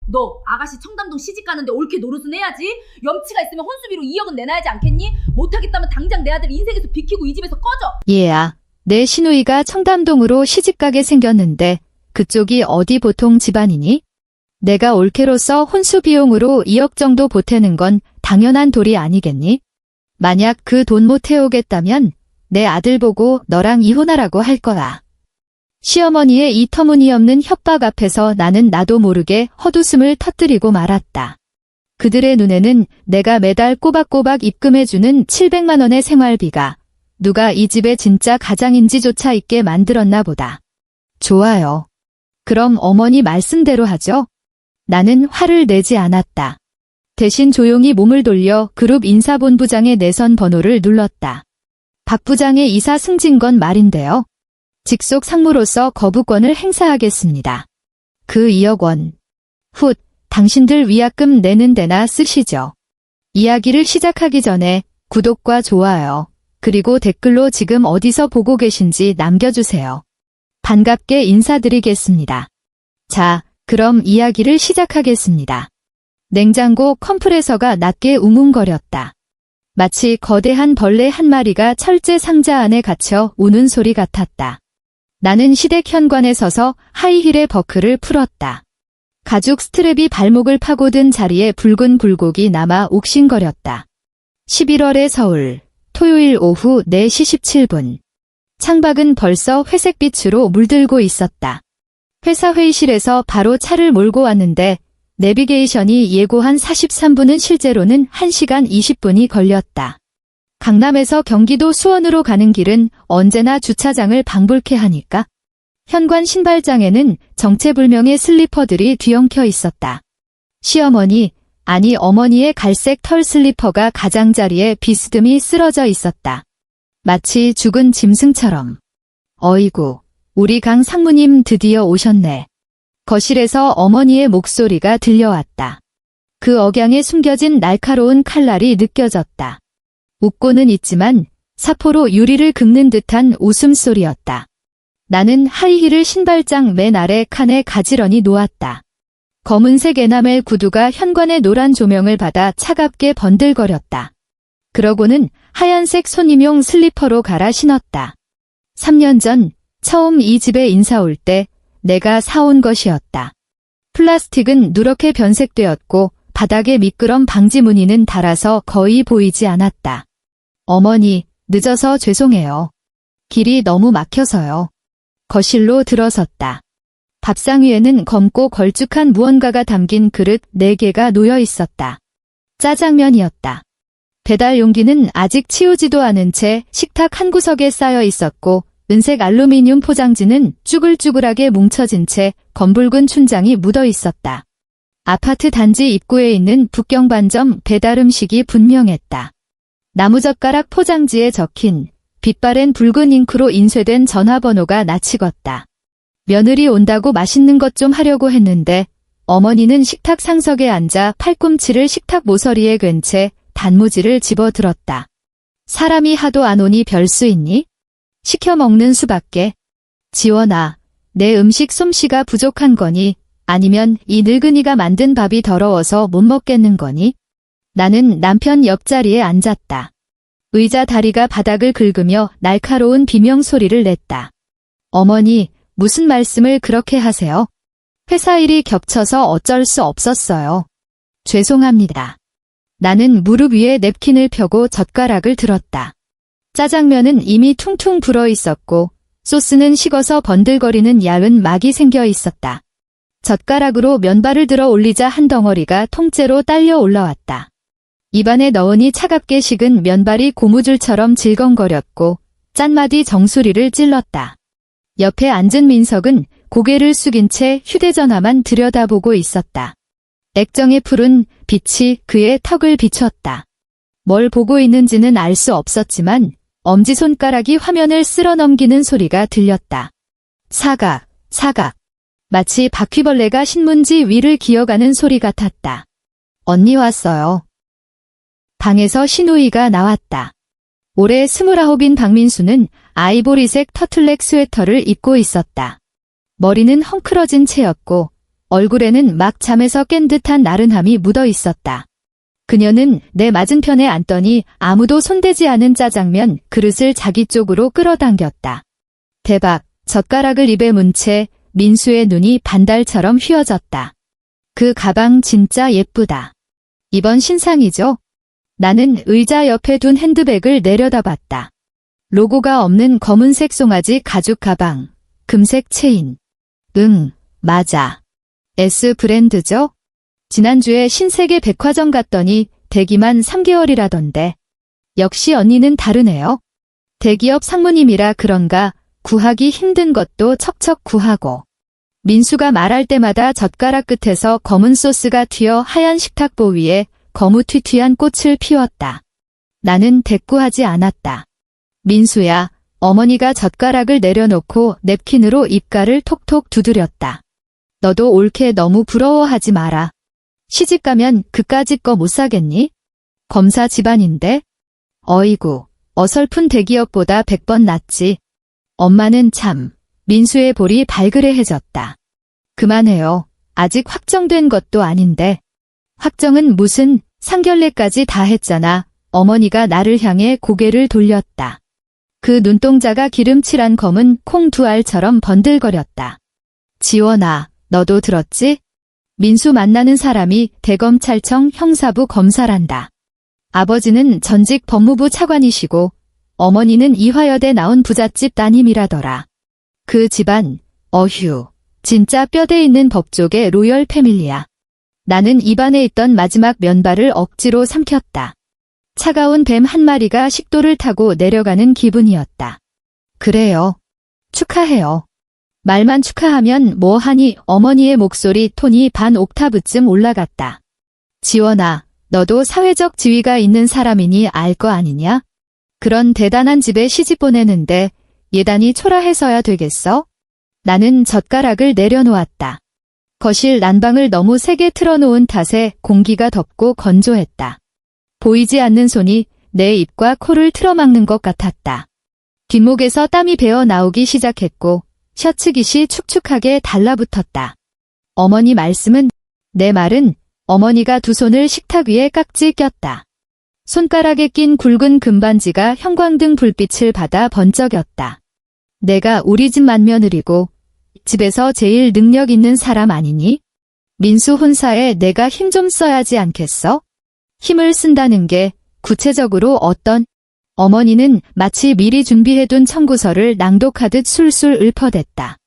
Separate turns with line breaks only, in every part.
너 아가씨 청담동 시집가는데 옳게 노릇은 해야지. 염치가 있으면 혼수비로 2억은 내놔야지 않겠니? 못하겠다면 당장 내 아들 인생에서 비키고 이 집에서 꺼져.
얘야, 내 시누이가 청담동으로 시집가게 생겼는데 그쪽이 어디 보통 집안이니? 내가 올케로서 혼수 비용으로 2억 정도 보태는 건 당연한 도리 아니겠니? 만약 그 돈 못 태우겠다면 내 아들 보고 너랑 이혼하라고 할 거야. 시어머니의 이 터무니없는 협박 앞에서 나는 나도 모르게 헛웃음을 터뜨리고 말았다. 그들의 눈에는 내가 매달 꼬박꼬박 입금해주는 700만 원의 생활비가 누가 이 집의 진짜 가장인지조차 있게 만들었나 보다. 좋아요. 그럼 어머니 말씀대로 하죠. 나는 화를 내지 않았다. 대신 조용히 몸을 돌려 그룹 인사본부장의 내선 번호를 눌렀다. 박 부장의 이사 승진건 말인데요. 직속 상무로서 거부권을 행사하겠습니다. 그 2억 원. 훗, 당신들 위약금 내는 데나 쓰시죠. 이야기를 시작하기 전에 구독과 좋아요, 그리고 댓글로 지금 어디서 보고 계신지 남겨주세요. 반갑게 인사드리겠습니다. 자, 그럼 이야기를 시작하겠습니다. 냉장고 컴프레서가 낮게 웅웅거렸다. 마치 거대한 벌레 한 마리가 철제 상자 안에 갇혀 우는 소리 같았다. 나는 시댁 현관에 서서 하이힐의 버클을 풀었다. 가죽 스트랩이 발목을 파고든 자리에 붉은 굴곡이 남아 옥신거렸다. 11월의 서울, 토요일 오후 4시 17분. 창밖은 벌써 회색빛으로 물들고 있었다. 회사 회의실에서 바로 차를 몰고 왔는데 내비게이션이 예고한 43분은 실제로는 1시간 20분이 걸렸다. 강남에서 경기도 수원으로 가는 길은 언제나 주차장을 방불케 하니까. 현관 신발장에는 정체불명의 슬리퍼들이 뒤엉켜 있었다. 시어머니, 아니 어머니의 갈색 털 슬리퍼가 가장자리에 비스듬히 쓰러져 있었다. 마치 죽은 짐승처럼. 어이구, 우리 강 상무님 드디어 오셨네. 거실에서 어머니의 목소리가 들려왔다. 그 억양에 숨겨진 날카로운 칼날이 느껴졌다. 웃고는 있지만 사포로 유리를 긁는 듯한 웃음소리였다. 나는 하이힐을 신발장 맨 아래 칸에 가지런히 놓았다. 검은색 에나멜 구두가 현관의 노란 조명을 받아 차갑게 번들거렸다. 그러고는 하얀색 손님용 슬리퍼로 갈아 신었다. 3년 전 처음 이 집에 인사 올 때 내가 사온 것이었다. 플라스틱은 누렇게 변색되었고 바닥에 미끄럼 방지 무늬는 닳아서 거의 보이지 않았다. 어머니, 늦어서 죄송해요. 길이 너무 막혀서요. 거실로 들어섰다. 밥상 위에는 검고 걸쭉한 무언가가 담긴 그릇 4개가 놓여 있었다. 짜장면이었다. 배달 용기는 아직 치우지도 않은 채 식탁 한 구석에 쌓여 있었고 은색 알루미늄 포장지는 쭈글쭈글하게 뭉쳐진 채 검붉은 춘장이 묻어 있었다. 아파트 단지 입구에 있는 북경반점 배달 음식이 분명했다. 나무젓가락 포장지에 적힌 빛바랜 붉은 잉크로 인쇄된 전화번호가 낯익었다. 며느리 온다고 맛있는 것 좀 하려고 했는데 어머니는 식탁 상석에 앉아 팔꿈치를 식탁 모서리에 괸 채 단무지를 집어들었다. 사람이 하도 안 오니 별 수 있니? 시켜 먹는 수밖에. 지원아, 내 음식 솜씨가 부족한 거니? 아니면 이 늙은이가 만든 밥이 더러워서 못 먹겠는 거니? 나는 남편 옆자리에 앉았다. 의자 다리가 바닥을 긁으며 날카로운 비명 소리를 냈다. 어머니, 무슨 말씀을 그렇게 하세요? 회사 일이 겹쳐서 어쩔 수 없었어요. 죄송합니다. 나는 무릎 위에 냅킨을 펴고 젓가락을 들었다. 짜장면은 이미 퉁퉁 불어 있었고 소스는 식어서 번들거리는 얇은 막이 생겨 있었다. 젓가락으로 면발을 들어 올리자 한 덩어리가 통째로 딸려 올라왔다. 입안에 넣으니 차갑게 식은 면발이 고무줄처럼 질겅거렸고 짠맛이 정수리를 찔렀다. 옆에 앉은 민석은 고개를 숙인 채 휴대전화만 들여다보고 있었다. 액정에 푸른 빛이 그의 턱을 비췄다. 뭘 보고 있는지는 알 수 없었지만 엄지손가락이 화면을 쓸어 넘기는 소리가 들렸다. 사각, 사각. 마치 바퀴벌레가 신문지 위를 기어가는 소리 같았다. 언니 왔어요. 방에서 시누이가 나왔다. 올해 29인 박민수는 아이보리색 터틀넥 스웨터를 입고 있었다. 머리는 헝클어진 채였고 얼굴에는 막 잠에서 깬 듯한 나른함이 묻어 있었다. 그녀는 내 맞은편에 앉더니 아무도 손대지 않은 짜장면 그릇을 자기 쪽으로 끌어당겼다. 대박, 젓가락을 입에 문 채 민수의 눈이 반달처럼 휘어졌다. 그 가방 진짜 예쁘다. 이번 신상이죠? 나는 의자 옆에 둔 핸드백을 내려다봤다. 로고가 없는 검은색 송아지 가죽 가방, 금색 체인. 응, 맞아. S 브랜드죠? 지난주에 신세계 백화점 갔더니 대기만 3개월이라던데. 역시 언니는 다르네요. 대기업 상무님이라 그런가 구하기 힘든 것도 척척 구하고. 민수가 말할 때마다 젓가락 끝에서 검은 소스가 튀어 하얀 식탁보 위에 거무튀튀한 꽃을 피웠다. 나는 대꾸하지 않았다. 민수야, 어머니가 젓가락을 내려놓고 냅킨으로 입가를 톡톡 두드렸다. 너도 옳게 너무 부러워하지 마라. 시집가면 그까짓 거 못 사겠니? 검사 집안인데? 어이구, 어설픈 대기업보다 100번 낫지. 엄마는 참, 민수의 볼이 발그레해졌다. 그만해요. 아직 확정된 것도 아닌데. 확정은 무슨, 상견례까지 다 했잖아. 어머니가 나를 향해 고개를 돌렸다. 그 눈동자가 기름칠한 검은 콩 두 알처럼 번들거렸다. 지원아, 너도 들었지? 민수 만나는 사람이 대검찰청 형사부 검사란다. 아버지는 전직 법무부 차관이시고 어머니는 이화여대 나온 부잣집 따님이라더라. 그 집안, 어휴, 진짜 뼈대 있는 법조계 로열 패밀리야. 나는 입안에 있던 마지막 면발을 억지로 삼켰다. 차가운 뱀 한 마리가 식도를 타고 내려가는 기분이었다. 그래요. 축하해요. 말만 축하하면 뭐하니 어머니의 목소리 톤이 반 옥타브쯤 올라갔다. 지원아, 너도 사회적 지위가 있는 사람이니 알 거 아니냐? 그런 대단한 집에 시집 보내는데 예단이 초라해서야 되겠어? 나는 젓가락을 내려놓았다. 거실 난방을 너무 세게 틀어놓은 탓에 공기가 덥고 건조했다. 보이지 않는 손이 내 입과 코를 틀어막는 것 같았다. 뒷목에서 땀이 배어 나오기 시작했고 셔츠 깃이 축축하게 달라붙었다. 어머니 말씀은, 내 말은 어머니가 두 손을 식탁 위에 깍지 꼈다. 손가락에 낀 굵은 금반지가 형광등 불빛을 받아 번쩍였다. 내가 우리 집 맏며느리고 집에서 제일 능력 있는 사람 아니니? 민수 혼사에 내가 힘 좀 써야지 않겠어? 힘을 쓴다는 게 구체적으로 어떤? 어머니는 마치 미리 준비해둔 청구서를 낭독하듯 술술 읊어댔다.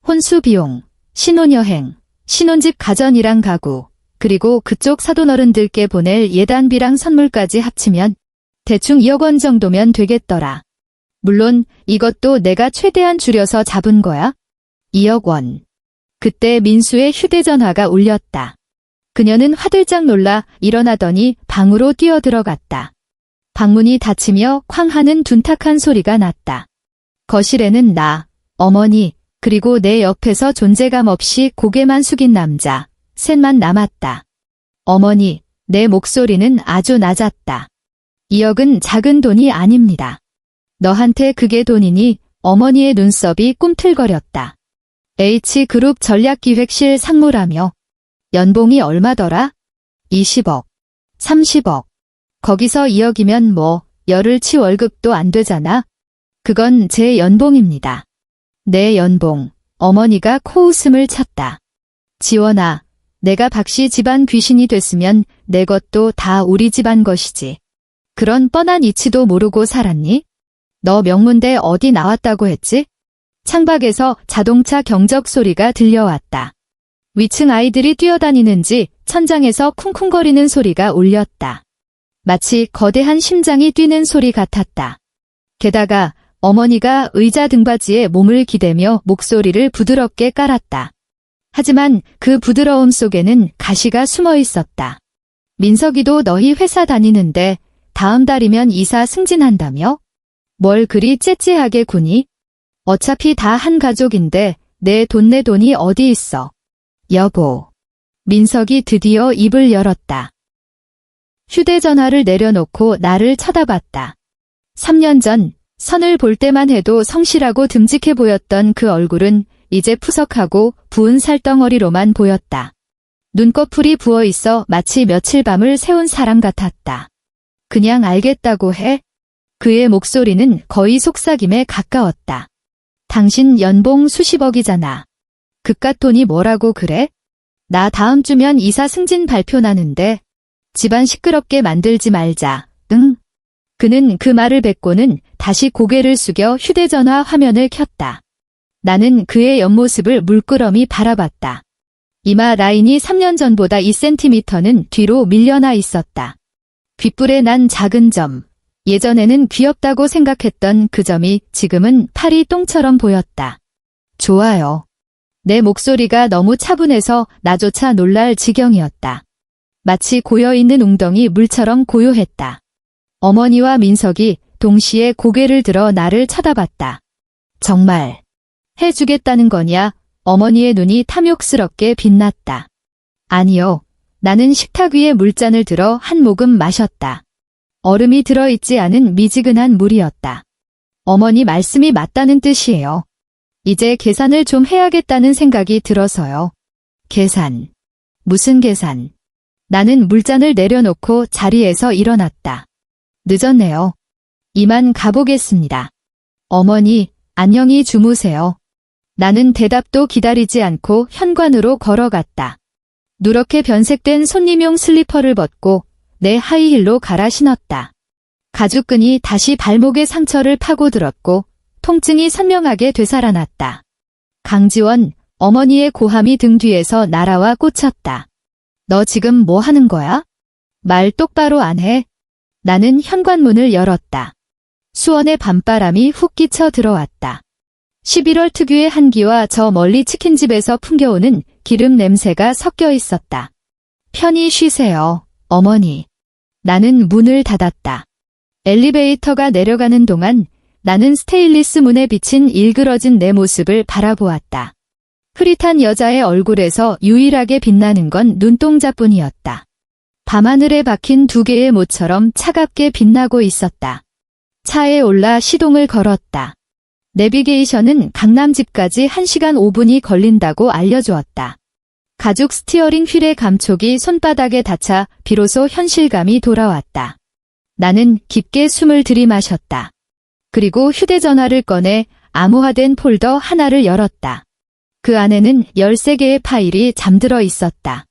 혼수 비용, 신혼여행, 신혼집 가전이랑 가구, 그리고 그쪽 사돈어른들께 보낼 예단비랑 선물까지 합치면 대충 2억 원 정도면 되겠더라. 물론 이것도 내가 최대한 줄여서 잡은 거야. 2억 원. 그때 민수의 휴대전화가 울렸다. 그녀는 화들짝 놀라 일어나더니 방으로 뛰어들어갔다. 방문이 닫히며 쾅 하는 둔탁한 소리가 났다. 거실에는 나, 어머니, 그리고 내 옆에서 존재감 없이 고개만 숙인 남자, 셋만 남았다. 어머니, 내 목소리는 아주 낮았다. 2억은 작은 돈이 아닙니다. 너한테 그게 돈이니? 어머니의 눈썹이 꿈틀거렸다. H그룹 전략기획실 상무라며. 연봉이 얼마더라? 20억, 30억. 거기서 2억이면 뭐 열흘치 월급도 안 되잖아. 그건 제 연봉입니다. 내 연봉. 어머니가 코웃음을 쳤다. 지원아, 내가 박씨 집안 귀신이 됐으면 내 것도 다 우리 집안 것이지. 그런 뻔한 이치도 모르고 살았니? 너 명문대 어디 나왔다고 했지? 창밖에서 자동차 경적 소리가 들려왔다. 위층 아이들이 뛰어다니는지 천장에서 쿵쿵거리는 소리가 울렸다. 마치 거대한 심장이 뛰는 소리 같았다. 게다가 어머니가 의자 등받이에 몸을 기대며 목소리를 부드럽게 깔았다. 하지만 그 부드러움 속에는 가시가 숨어 있었다. 민석이도 너희 회사 다니는데 다음 달이면 이사 승진한다며? 뭘 그리 째째하게 구니? 어차피 다 한 가족인데 내 돈이 어디 있어. 여보. 민석이 드디어 입을 열었다. 휴대전화를 내려놓고 나를 쳐다봤다. 3년 전 선을 볼 때만 해도 성실하고 듬직해 보였던 그 얼굴은 이제 푸석하고 부은 살덩어리로만 보였다. 눈꺼풀이 부어있어 마치 며칠 밤을 새운 사람 같았다. 그냥 알겠다고 해? 그의 목소리는 거의 속삭임에 가까웠다. 당신 연봉 수십억이잖아. 그깟 돈이 뭐라고 그래? 나 다음 주면 이사 승진 발표 나는데 집안 시끄럽게 만들지 말자. 응? 그는 그 말을 뱉고는 다시 고개를 숙여 휴대전화 화면을 켰다. 나는 그의 옆모습을 물끄러미 바라봤다. 이마 라인이 3년 전보다 2cm는 뒤로 밀려나 있었다. 귓불에 난 작은 점, 예전에는 귀엽다고 생각했던 그 점이 지금은 파리 똥처럼 보였다. 좋아요. 내 목소리가 너무 차분해서 나조차 놀랄 지경이었다. 마치 고여있는 웅덩이 물처럼 고요했다. 어머니와 민석이 동시에 고개를 들어 나를 쳐다봤다. 정말 해주겠다는 거냐? 어머니의 눈이 탐욕스럽게 빛났다. 아니요. 나는 식탁 위에 물잔을 들어 한 모금 마셨다. 얼음이 들어있지 않은 미지근한 물이었다. 어머니 말씀이 맞다는 뜻이에요. 이제 계산을 좀 해야겠다는 생각이 들어서요. 계산. 무슨 계산? 나는 물잔을 내려놓고 자리에서 일어났다. 늦었네요. 이만 가보겠습니다. 어머니, 안녕히 주무세요. 나는 대답도 기다리지 않고 현관으로 걸어갔다. 누렇게 변색된 손님용 슬리퍼를 벗고 내 하이힐로 갈아 신었다. 가죽끈이 다시 발목의 상처를 파고들었고 통증이 선명하게 되살아났다. 강지원, 어머니의 고함이 등 뒤에서 날아와 꽂혔다. 너 지금 뭐 하는 거야? 말 똑바로 안 해? 나는 현관문을 열었다. 수원의 밤바람이 훅 끼쳐 들어왔다. 11월 특유의 한기와 저 멀리 치킨집에서 풍겨오는 기름 냄새가 섞여 있었다. 편히 쉬세요, 어머니. 나는 문을 닫았다. 엘리베이터가 내려가는 동안 나는 스테인리스 문에 비친 일그러진 내 모습을 바라보았다. 흐릿한 여자의 얼굴에서 유일하게 빛나는 건 눈동자뿐이었다. 밤하늘에 박힌 두 개의 모처럼 차갑게 빛나고 있었다. 차에 올라 시동을 걸었다. 내비게이션은 강남집까지 1시간 5분이 걸린다고 알려주었다. 가죽 스티어링 휠의 감촉이 손바닥에 닿자 비로소 현실감이 돌아왔다. 나는 깊게 숨을 들이마셨다. 그리고 휴대전화를 꺼내 암호화된 폴더 하나를 열었다. 그 안에는 13개의 파일이 잠들어 있었다.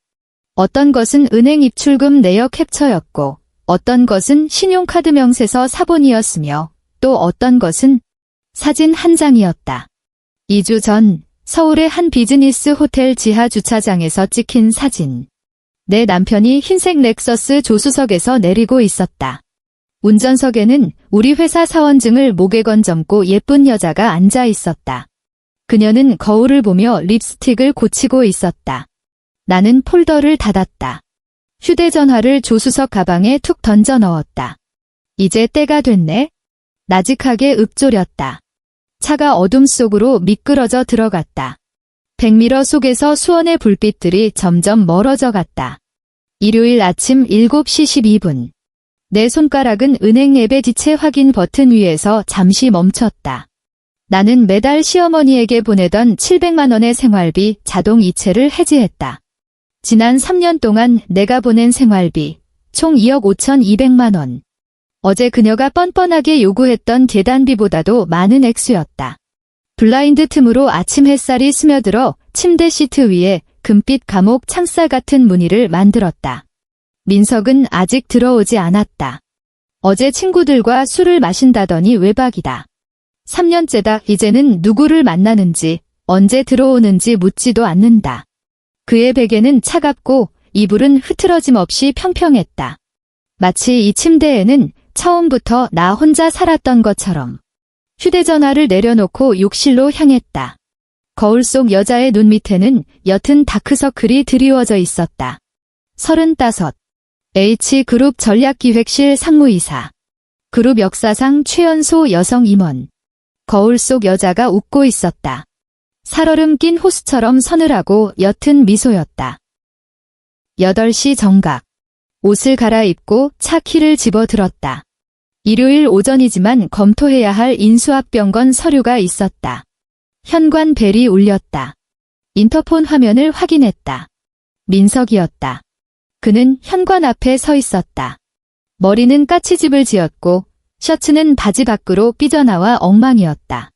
어떤 것은 은행 입출금 내역 캡처였고, 어떤 것은 신용카드 명세서 사본이었으며, 또 어떤 것은 사진 한 장이었다. 2주 전 서울의 한 비즈니스 호텔 지하 주차장에서 찍힌 사진. 내 남편이 흰색 렉서스 조수석에서 내리고 있었다. 운전석에는 우리 회사 사원증을 목에 건점고 예쁜 여자가 앉아 있었다. 그녀는 거울을 보며 립스틱을 고치고 있었다. 나는 폴더를 닫았다. 휴대전화를 조수석 가방에 툭 던져 넣었다. 이제 때가 됐네. 나직하게 읊조렸다. 차가 어둠 속으로 미끄러져 들어갔다. 백미러 속에서 수원의 불빛들이 점점 멀어져 갔다. 일요일 아침 7시 12분. 내 손가락은 은행 앱의 지체 확인 버튼 위에서 잠시 멈췄다. 나는 매달 시어머니에게 보내던 700만 원의 생활비 자동 이체를 해지했다. 지난 3년 동안 내가 보낸 생활비 총 2억 5,200만 원. 어제 그녀가 뻔뻔하게 요구했던 계단비보다도 많은 액수였다. 블라인드 틈으로 아침 햇살이 스며들어 침대 시트 위에 금빛 감옥 창살 같은 무늬를 만들었다. 민석은 아직 들어오지 않았다. 어제 친구들과 술을 마신다더니 외박이다. 3년째다. 이제는 누구를 만나는지 언제 들어오는지 묻지도 않는다. 그의 베개는 차갑고 이불은 흐트러짐 없이 평평했다. 마치 이 침대에는 처음부터 나 혼자 살았던 것처럼. 휴대전화를 내려놓고 욕실로 향했다. 거울 속 여자의 눈 밑에는 옅은 다크서클이 드리워져 있었다. 35. H그룹 전략기획실 상무이사. 그룹 역사상 최연소 여성 임원. 거울 속 여자가 웃고 있었다. 살얼음 낀 호수처럼 서늘하고 옅은 미소였다. 8시 정각. 옷을 갈아입고 차 키를 집어들었다. 일요일 오전이지만 검토해야 할 인수합병건 서류가 있었다. 현관 벨이 울렸다. 인터폰 화면을 확인했다. 민석이었다. 그는 현관 앞에 서 있었다. 머리는 까치집을 지었고 셔츠는 바지 밖으로 삐져나와 엉망이었다.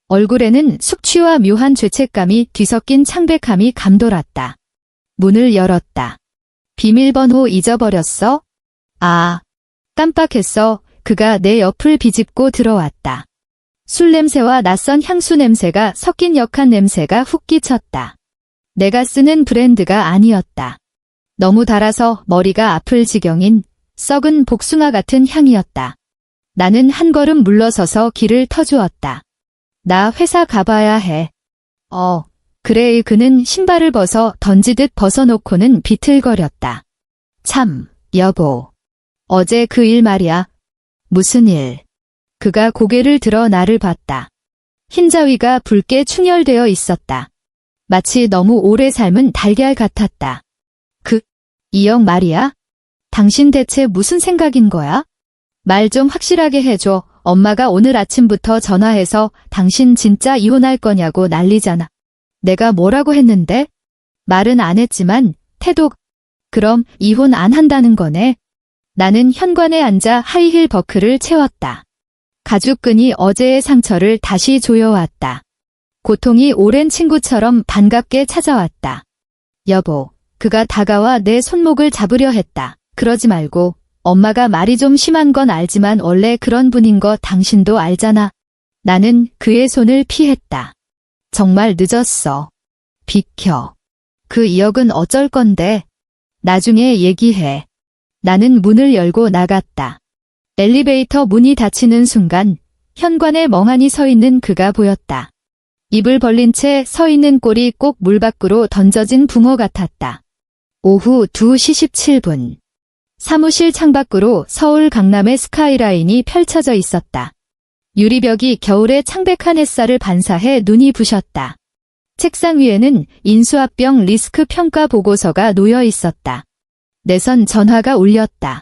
얼굴에는 숙취와 묘한 죄책감이 뒤섞인 창백함이 감돌았다. 문을 열었다. 비밀번호 잊어버렸어? 아, 깜빡했어. 그가 내 옆을 비집고 들어왔다. 술 냄새와 낯선 향수 냄새가 섞인 역한 냄새가 훅 끼쳤다. 내가 쓰는 브랜드가 아니었다. 너무 달아서 머리가 아플 지경인 썩은 복숭아 같은 향이었다. 나는 한 걸음 물러서서 길을 터주었다. 나 회사 가봐야 해. 그래. 그는 신발을 벗어 던지듯 벗어놓고는 비틀거렸다. 참, 여보. 어제 그 일 말이야. 무슨 일? 그가 고개를 들어 나를 봤다. 흰자위가 붉게 충혈되어 있었다. 마치 너무 오래 삶은 달걀 같았다. 이영 말이야? 당신 대체 무슨 생각인 거야? 말 좀 확실하게 해줘. 엄마가 오늘 아침부터 전화해서 당신 진짜 이혼할 거냐고 난리잖아. 내가 뭐라고 했는데? 말은 안 했지만 태도. 그럼 이혼 안 한다는 거네. 나는 현관에 앉아 하이힐 버클을 채웠다. 가죽끈이 어제의 상처를 다시 조여왔다. 고통이 오랜 친구처럼 반갑게 찾아왔다. 여보, 그가 다가와 내 손목을 잡으려 했다. 그러지 말고. 엄마가 말이 좀 심한 건 알지만 원래 그런 분인 거 당신도 알잖아. 나는 그의 손을 피했다. 정말 늦었어. 비켜. 그 2억은 어쩔 건데. 나중에 얘기해. 나는 문을 열고 나갔다. 엘리베이터 문이 닫히는 순간 현관에 멍하니 서 있는 그가 보였다. 입을 벌린 채 서 있는 꼴이 꼭 물 밖으로 던져진 붕어 같았다. 오후 2시 17분. 사무실 창밖으로 서울 강남의 스카이라인이 펼쳐져 있었다. 유리벽이 겨울의 창백한 햇살을 반사해 눈이 부셨다. 책상 위에는 인수합병 리스크 평가 보고서가 놓여 있었다. 내선 전화가 울렸다.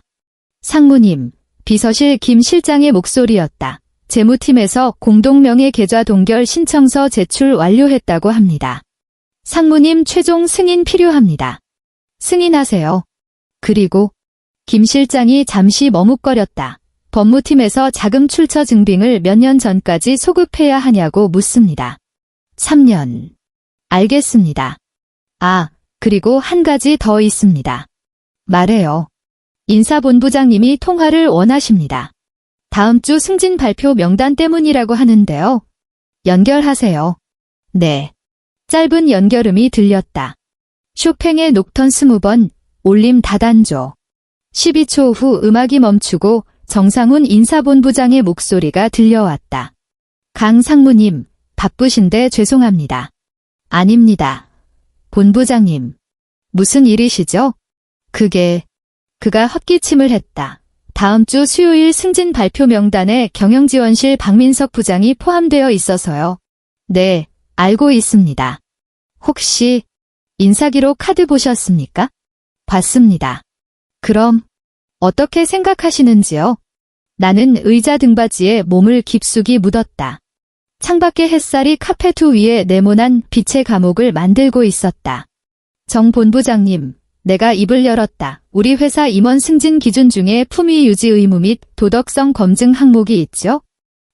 상무님, 비서실 김 실장의 목소리였다. 재무팀에서 공동명의 계좌 동결 신청서 제출 완료했다고 합니다. 상무님 최종 승인 필요합니다. 승인하세요. 그리고 김 실장이 잠시 머뭇거렸다. 법무팀에서 자금 출처 증빙을 몇 년 전까지 소급해야 하냐고 묻습니다. 3년. 알겠습니다. 아, 그리고 한 가지 더 있습니다. 말해요. 인사본부장님이 통화를 원하십니다. 다음 주 승진 발표 명단 때문이라고 하는데요. 연결하세요. 네. 짧은 연결음이 들렸다. 쇼팽의 녹턴 20번, 올림 다단조. 12초 후 음악이 멈추고 정상훈 인사본부장의 목소리가 들려왔다. 강 상무님, 바쁘신데 죄송합니다. 아닙니다. 본부장님. 무슨 일이시죠? 그가 헛기침을 했다. 다음 주 수요일 승진 발표 명단에 경영지원실 박민석 부장이 포함되어 있어서요. 네, 알고 있습니다. 혹시 인사기록 카드 보셨습니까? 봤습니다. 그럼 어떻게 생각하시는지요? 나는 의자 등받이에 몸을 깊숙이 묻었다. 창밖의 햇살이 카페트 위에 네모난 빛의 감옥을 만들고 있었다. 정 본부장님, 내가 입을 열었다. 우리 회사 임원 승진 기준 중에 품위 유지 의무 및 도덕성 검증 항목이 있죠?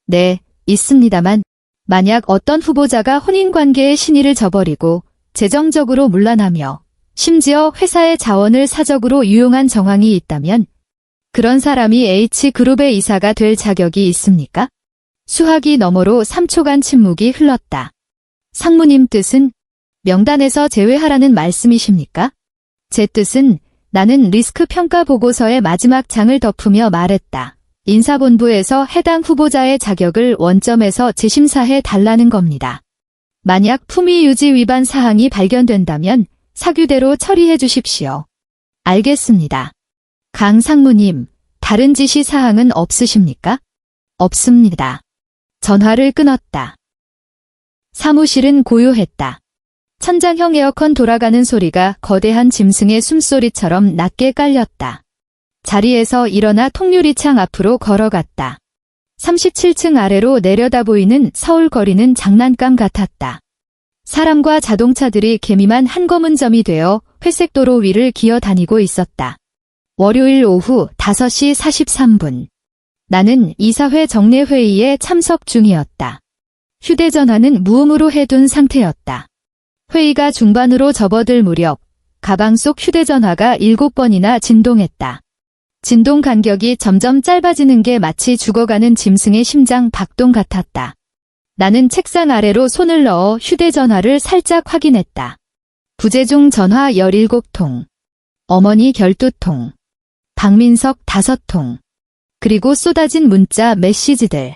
네, 있습니다만 만약 어떤 후보자가 혼인관계의 신의를 저버리고 재정적으로 문란하며 심지어 회사의 자원을 사적으로 유용한 정황이 있다면 그런 사람이 H그룹의 이사가 될 자격이 있습니까? 수화기 너머로 3초간 침묵이 흘렀다. 상무님 뜻은 명단에서 제외하라는 말씀이십니까? 제 뜻은 나는 리스크 평가 보고서의 마지막 장을 덮으며 말했다. 인사본부에서 해당 후보자의 자격을 원점에서 재심사해 달라는 겁니다. 만약 품위 유지 위반 사항이 발견된다면 사규대로 처리해 주십시오. 알겠습니다. 강 상무님, 다른 지시 사항은 없으십니까? 없습니다. 전화를 끊었다. 사무실은 고요했다. 천장형 에어컨 돌아가는 소리가 거대한 짐승의 숨소리처럼 낮게 깔렸다. 자리에서 일어나 통유리창 앞으로 걸어갔다. 37층 아래로 내려다 보이는 서울 거리는 장난감 같았다. 사람과 자동차들이 개미만 한 검은 점이 되어 회색 도로 위를 기어다니고 있었다. 월요일 오후 5시 43분. 나는 이사회 정례회의에 참석 중이었다. 휴대전화는 무음으로 해둔 상태였다. 회의가 중반으로 접어들 무렵 가방 속 휴대전화가 7번이나 진동했다. 진동 간격이 점점 짧아지는 게 마치 죽어가는 짐승의 심장 박동 같았다. 나는 책상 아래로 손을 넣어 휴대전화를 살짝 확인했다. 부재중 전화 17통, 어머니 12통, 박민석 5통, 그리고 쏟아진 문자 메시지들.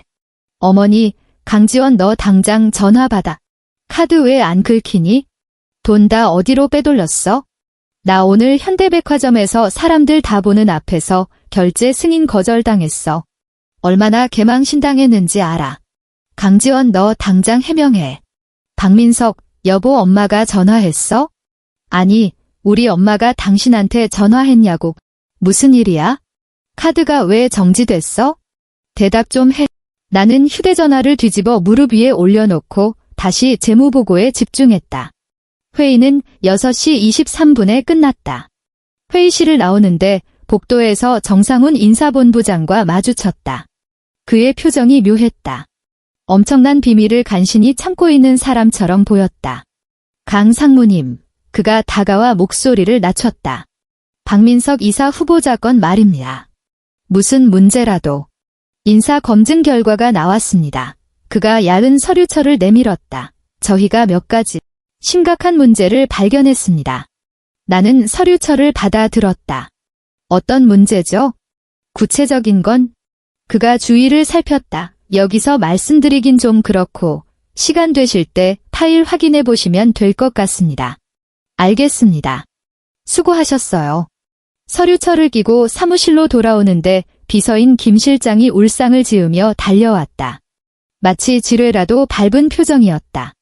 어머니, 강지원 너 당장 전화 받아. 카드 왜 안 긁히니? 돈 다 어디로 빼돌렸어? 나 오늘 현대백화점에서 사람들 다 보는 앞에서 결제 승인 거절당했어. 얼마나 개망신당했는지 알아. 강지원 너 당장 해명해. 박민석, 여보 엄마가 전화했어? 아니, 우리 엄마가 당신한테 전화했냐고. 무슨 일이야? 카드가 왜 정지됐어? 대답 좀 해. 나는 휴대전화를 뒤집어 무릎 위에 올려놓고 다시 재무보고에 집중했다. 회의는 6시 23분에 끝났다. 회의실을 나오는데 복도에서 정상훈 인사본부장과 마주쳤다. 그의 표정이 묘했다. 엄청난 비밀을 간신히 참고 있는 사람처럼 보였다. 강 상무님, 그가 다가와 목소리를 낮췄다. 박민석 이사 후보자 건 말입니다. 무슨 문제라도. 인사 검증 결과가 나왔습니다. 그가 야른 서류철을 내밀었다. 저희가 몇 가지 심각한 문제를 발견했습니다. 나는 서류철을 받아 들었다. 어떤 문제죠? 구체적인 건? 그가 주위를 살폈다. 여기서 말씀드리긴 좀 그렇고 시간 되실 때 파일 확인해 보시면 될 것 같습니다. 알겠습니다. 수고하셨어요. 서류철을 끼고 사무실로 돌아오는데 비서인 김 실장이 울상을 지으며 달려왔다. 마치 지뢰라도 밟은 표정이었다.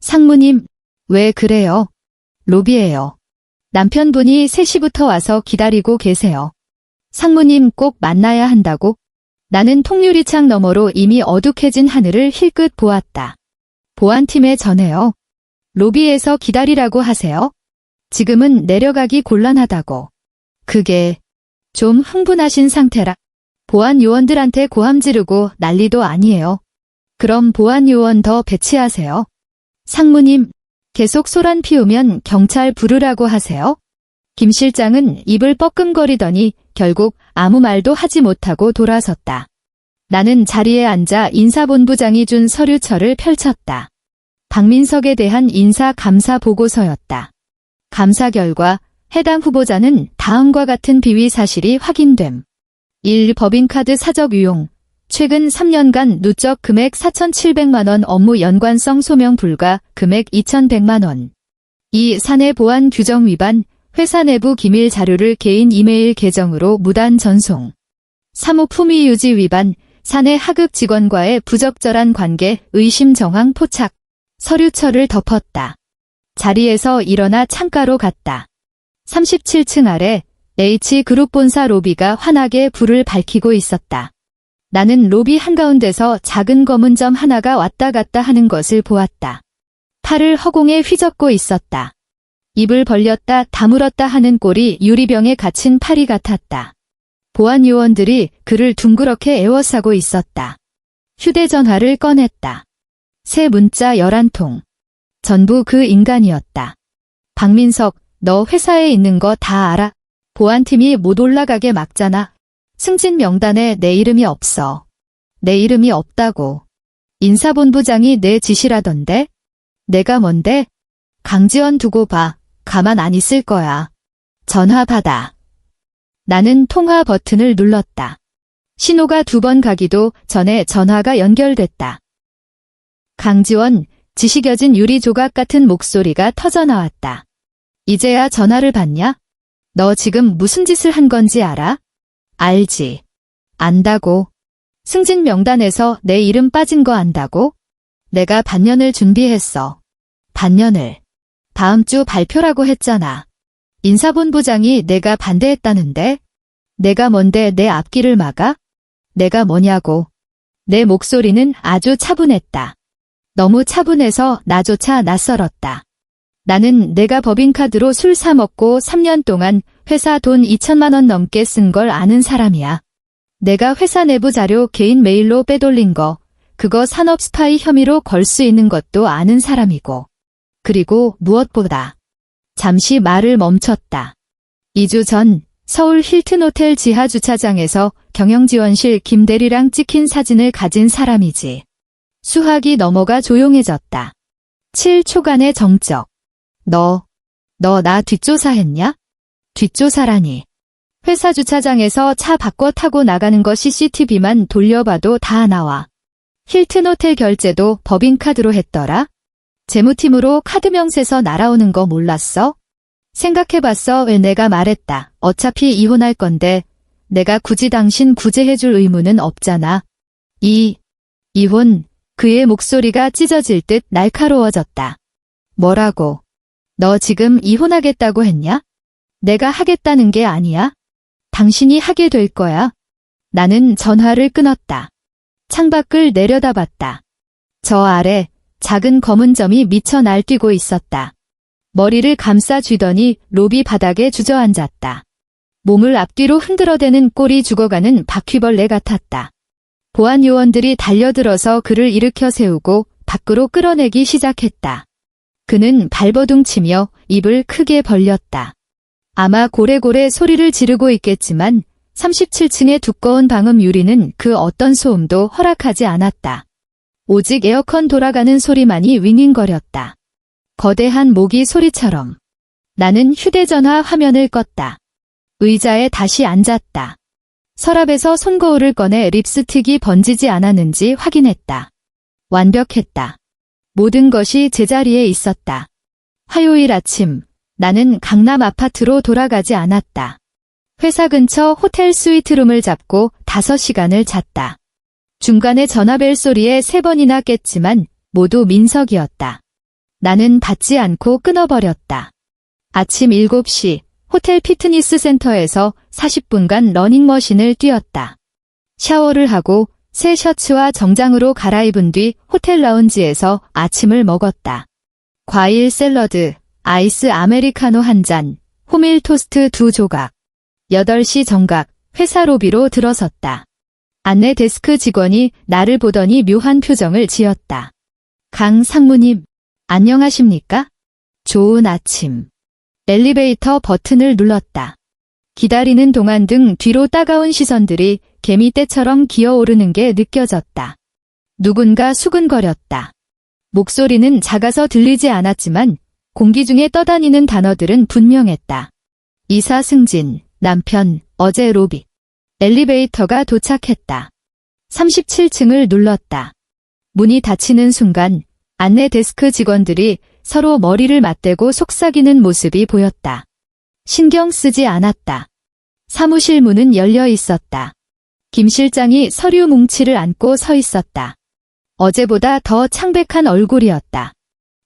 상무님, 왜 그래요? 로비예요. 남편분이 3시부터 와서 기다리고 계세요. 상무님 꼭 만나야 한다고? 나는 통유리창 너머로 이미 어둑해진 하늘을 힐끗 보았다. 보안팀에 전해요. 로비에서 기다리라고 하세요. 지금은 내려가기 곤란하다고. 그게 좀 흥분하신 상태라. 보안 요원들한테 고함 지르고 난리도 아니에요. 그럼 보안 요원 더 배치하세요. 상무님, 계속 소란 피우면 경찰 부르라고 하세요. 김 실장은 입을 뻐끔거리더니 결국 아무 말도 하지 못하고 돌아섰다. 나는 자리에 앉아 인사본부장이 준 서류철을 펼쳤다. 박민석에 대한 인사 감사 보고서였다. 감사 결과 해당 후보자는 다음과 같은 비위 사실이 확인됨. 1. 법인카드 사적 유용. 최근 3년간 누적 금액 4,700만 원 업무 연관성 소명 불가 금액 2,100만 원. 2. 사내 보안 규정 위반. 회사 내부 기밀 자료를 개인 이메일 계정으로 무단 전송. 3. 품위 유지 위반. 사내 하급 직원과의 부적절한 관계 의심 정황 포착. 서류철을 덮었다. 자리에서 일어나 창가로 갔다. 37층 아래 H그룹 본사 로비가 환하게 불을 밝히고 있었다. 나는 로비 한가운데서 작은 검은 점 하나가 왔다 갔다 하는 것을 보았다. 팔을 허공에 휘젓고 있었다. 입을 벌렸다 다물었다 하는 꼴이 유리병에 갇힌 파리 같았다. 보안 요원들이 그를 둥그렇게 에워싸고 있었다. 휴대전화를 꺼냈다. 새 문자 11통. 전부 그 인간이었다. 박민석, 너 회사에 있는 거 다 알아? 보안팀이 못 올라가게 막잖아. 승진 명단에 내 이름이 없어. 내 이름이 없다고. 인사본부장이 내 지시라던데? 내가 뭔데? 강지원 두고 봐. 가만 안 있을 거야. 전화 받아. 나는 통화 버튼을 눌렀다. 신호가 2번 가기도 전에 전화가 연결됐다. 강지원, 지식여진 유리 조각 같은 목소리가 터져나왔다. 이제야 전화를 받냐? 너 지금 무슨 짓을 한 건지 알아? 알지. 안다고. 승진 명단에서 내 이름 빠진 거 안다고? 내가 반년을 준비했어. 반년을. 다음 주 발표라고 했잖아. 인사본부장이 내가 반대했다는데? 내가 뭔데 내 앞길을 막아? 내가 뭐냐고. 내 목소리는 아주 차분했다. 너무 차분해서 나조차 낯설었다. 나는 내가 법인카드로 술 사 먹고 3년 동안 회사 돈 2천만 원 넘게 쓴 걸 아는 사람이야. 내가 회사 내부 자료 개인 메일로 빼돌린 거, 그거 산업 스파이 혐의로 걸 수 있는 것도 아는 사람이고. 그리고 무엇보다 잠시 말을 멈췄다. 2주 전 서울 힐튼 호텔 지하 주차장에서 경영지원실 김대리랑 찍힌 사진을 가진 사람이지. 수학이 넘어가 조용해졌다. 7초간의 정적. 너 나 뒷조사했냐? 뒷조사라니. 회사 주차장에서 차 바꿔 타고 나가는 거 CCTV만 돌려봐도 다 나와. 힐튼 호텔 결제도 법인카드로 했더라? 재무팀으로 카드 명세서 날아오는 거 몰랐어? 생각해봤어. 왜 내가 말했다. 어차피 이혼할 건데 내가 굳이 당신 구제해줄 의무는 없잖아. 이혼. 그의 목소리가 찢어질 듯 날카로워졌다. 뭐라고? 너 지금 이혼하겠다고 했냐? 내가 하겠다는 게 아니야. 당신이 하게 될 거야. 나는 전화를 끊었다. 창밖을 내려다봤다. 저 아래 작은 검은 점이 미쳐 날뛰고 있었다. 머리를 감싸 쥐더니 로비 바닥에 주저앉았다. 몸을 앞뒤로 흔들어대는 꼴이 죽어가는 바퀴벌레 같았다. 보안 요원들이 달려들어서 그를 일으켜 세우고 밖으로 끌어내기 시작했다. 그는 발버둥치며 입을 크게 벌렸다. 아마 고래고래 소리를 지르고 있겠지만 37층의 두꺼운 방음 유리는 그 어떤 소음도 허락하지 않았다. 오직 에어컨 돌아가는 소리만이 윙윙거렸다. 거대한 모기 소리처럼. 나는 휴대전화 화면을 껐다. 의자에 다시 앉았다. 서랍에서 손거울을 꺼내 립스틱이 번지지 않았는지 확인했다. 완벽했다. 모든 것이 제자리에 있었다. 화요일 아침, 나는 강남 아파트로 돌아가지 않았다. 회사 근처 호텔 스위트룸을 잡고 5시간을 잤다. 중간에 전화벨 소리에 3번이나 깼지만 모두 민석이었다. 나는 받지 않고 끊어버렸다. 아침 7시 호텔 피트니스 센터에서 40분간 러닝머신을 뛰었다. 샤워를 하고 새 셔츠와 정장으로 갈아입은 뒤 호텔 라운지에서 아침을 먹었다. 과일 샐러드, 아이스 아메리카노 한 잔, 호밀 토스트 2조각. 8시 정각 회사 로비로 들어섰다. 안내 데스크 직원이 나를 보더니 묘한 표정을 지었다. 강 상무님, 안녕하십니까? 좋은 아침. 엘리베이터 버튼을 눌렀다. 기다리는 동안 등 뒤로 따가운 시선들이 개미떼처럼 기어오르는 게 느껴졌다. 누군가 수근거렸다. 목소리는 작아서 들리지 않았지만 공기 중에 떠다니는 단어들은 분명했다. 이사 승진, 남편, 어제 로비. 엘리베이터가 도착했다. 37층을 눌렀다. 문이 닫히는 순간 안내 데스크 직원들이 서로 머리를 맞대고 속삭이는 모습이 보였다. 신경 쓰지 않았다. 사무실 문은 열려 있었다. 김 실장이 서류 뭉치를 안고 서 있었다. 어제보다 더 창백한 얼굴이었다.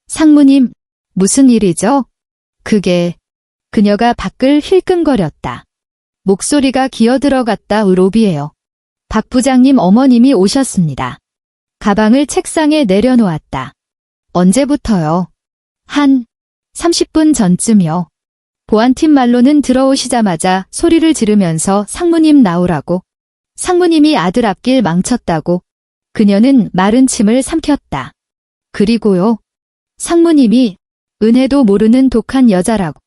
상무님, 무슨 일이죠? 그녀가 밖을 힐끔거렸다. 목소리가 기어들어갔다. 로비예요. 박 부장님 어머님이 오셨습니다. 가방을 책상에 내려놓았다. 언제부터요? 한 30분 전쯤요. 보안팀 말로는 들어오시자마자 소리를 지르면서 상무님 나오라고. 상무님이 아들 앞길 망쳤다고. 그녀는 마른 침을 삼켰다. 그리고요. 상무님이 은혜도 모르는 독한 여자라고.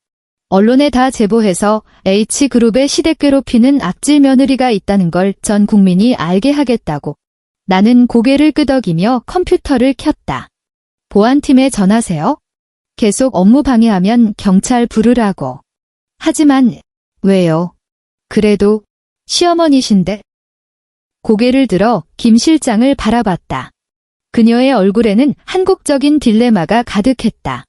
언론에 다 제보해서 H그룹의 시댁 괴롭히는 악질 며느리가 있다는 걸 전 국민이 알게 하겠다고. 나는 고개를 끄덕이며 컴퓨터를 켰다. 보안팀에 전하세요. 계속 업무 방해하면 경찰 부르라고. 하지만 왜요? 그래도 시어머니신데. 고개를 들어 김 실장을 바라봤다. 그녀의 얼굴에는 한국적인 딜레마가 가득했다.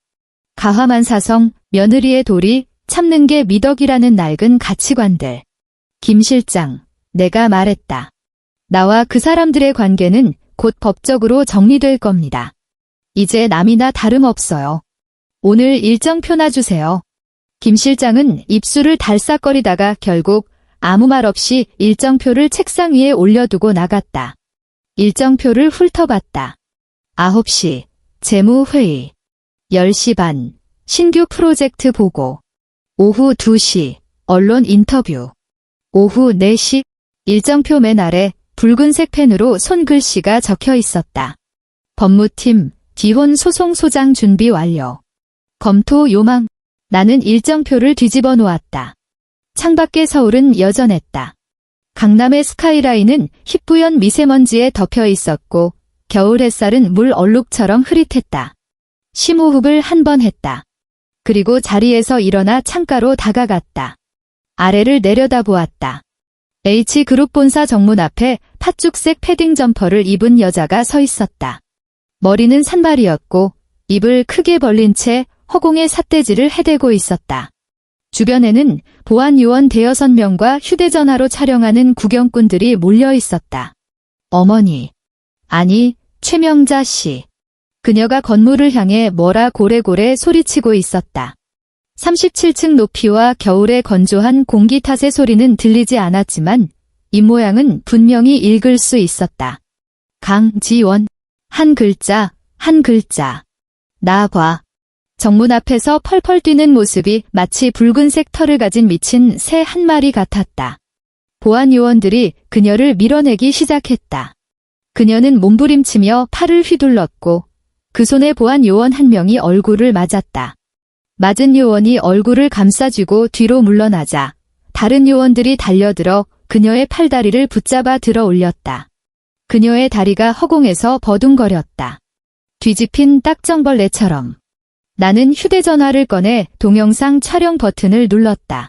가화만 사성, 며느리의 도리, 참는 게 미덕이라는 낡은 가치관들. 김 실장, 내가 말했다. 나와 그 사람들의 관계는 곧 법적으로 정리될 겁니다. 이제 남이나 다름없어요. 오늘 일정표나 주세요. 김 실장은 입술을 달싹거리다가 결국 아무 말 없이 일정표를 책상 위에 올려두고 나갔다. 일정표를 훑어봤다. 9시, 재무회의. 10시 반, 신규 프로젝트 보고. 오후 2시, 언론 인터뷰. 오후 4시, 일정표 맨 아래 붉은색 펜으로 손글씨가 적혀 있었다. 법무팀, 기혼 소송 소장 준비 완료. 검토 요망. 나는 일정표를 뒤집어 놓았다. 창밖의 서울은 여전했다. 강남의 스카이라인은 희뿌연 미세먼지에 덮여 있었고 겨울 햇살은 물 얼룩처럼 흐릿했다. 심호흡을 한 번 했다. 그리고 자리에서 일어나 창가로 다가갔다. 아래를 내려다보았다. H그룹 본사 정문 앞에 팥죽색 패딩 점퍼를 입은 여자가 서 있었다. 머리는 산발이었고 입을 크게 벌린 채 허공에 삿대질을 해대고 있었다. 주변에는 보안요원 대여섯 명과 휴대전화로 촬영하는 구경꾼들이 몰려 있었다. 어머니. 아니, 최명자 씨. 그녀가 건물을 향해 뭐라 고래고래 소리치고 있었다. 37층 높이와 겨울의 건조한 공기 탓의 소리는 들리지 않았지만 입모양은 분명히 읽을 수 있었다. 강지원. 한 글자, 한 글자. 나 봐. 정문 앞에서 펄펄 뛰는 모습이 마치 붉은색 털을 가진 미친 새 한 마리 같았다. 보안 요원들이 그녀를 밀어내기 시작했다. 그녀는 몸부림치며 팔을 휘둘렀고 그 손에 보안 요원 한 명이 얼굴을 맞았다. 맞은 요원이 얼굴을 감싸쥐고 뒤로 물러나자 다른 요원들이 달려들어 그녀의 팔다리를 붙잡아 들어 올렸다. 그녀의 다리가 허공에서 버둥거렸다. 뒤집힌 딱정벌레처럼. 나는 휴대전화를 꺼내 동영상 촬영 버튼을 눌렀다.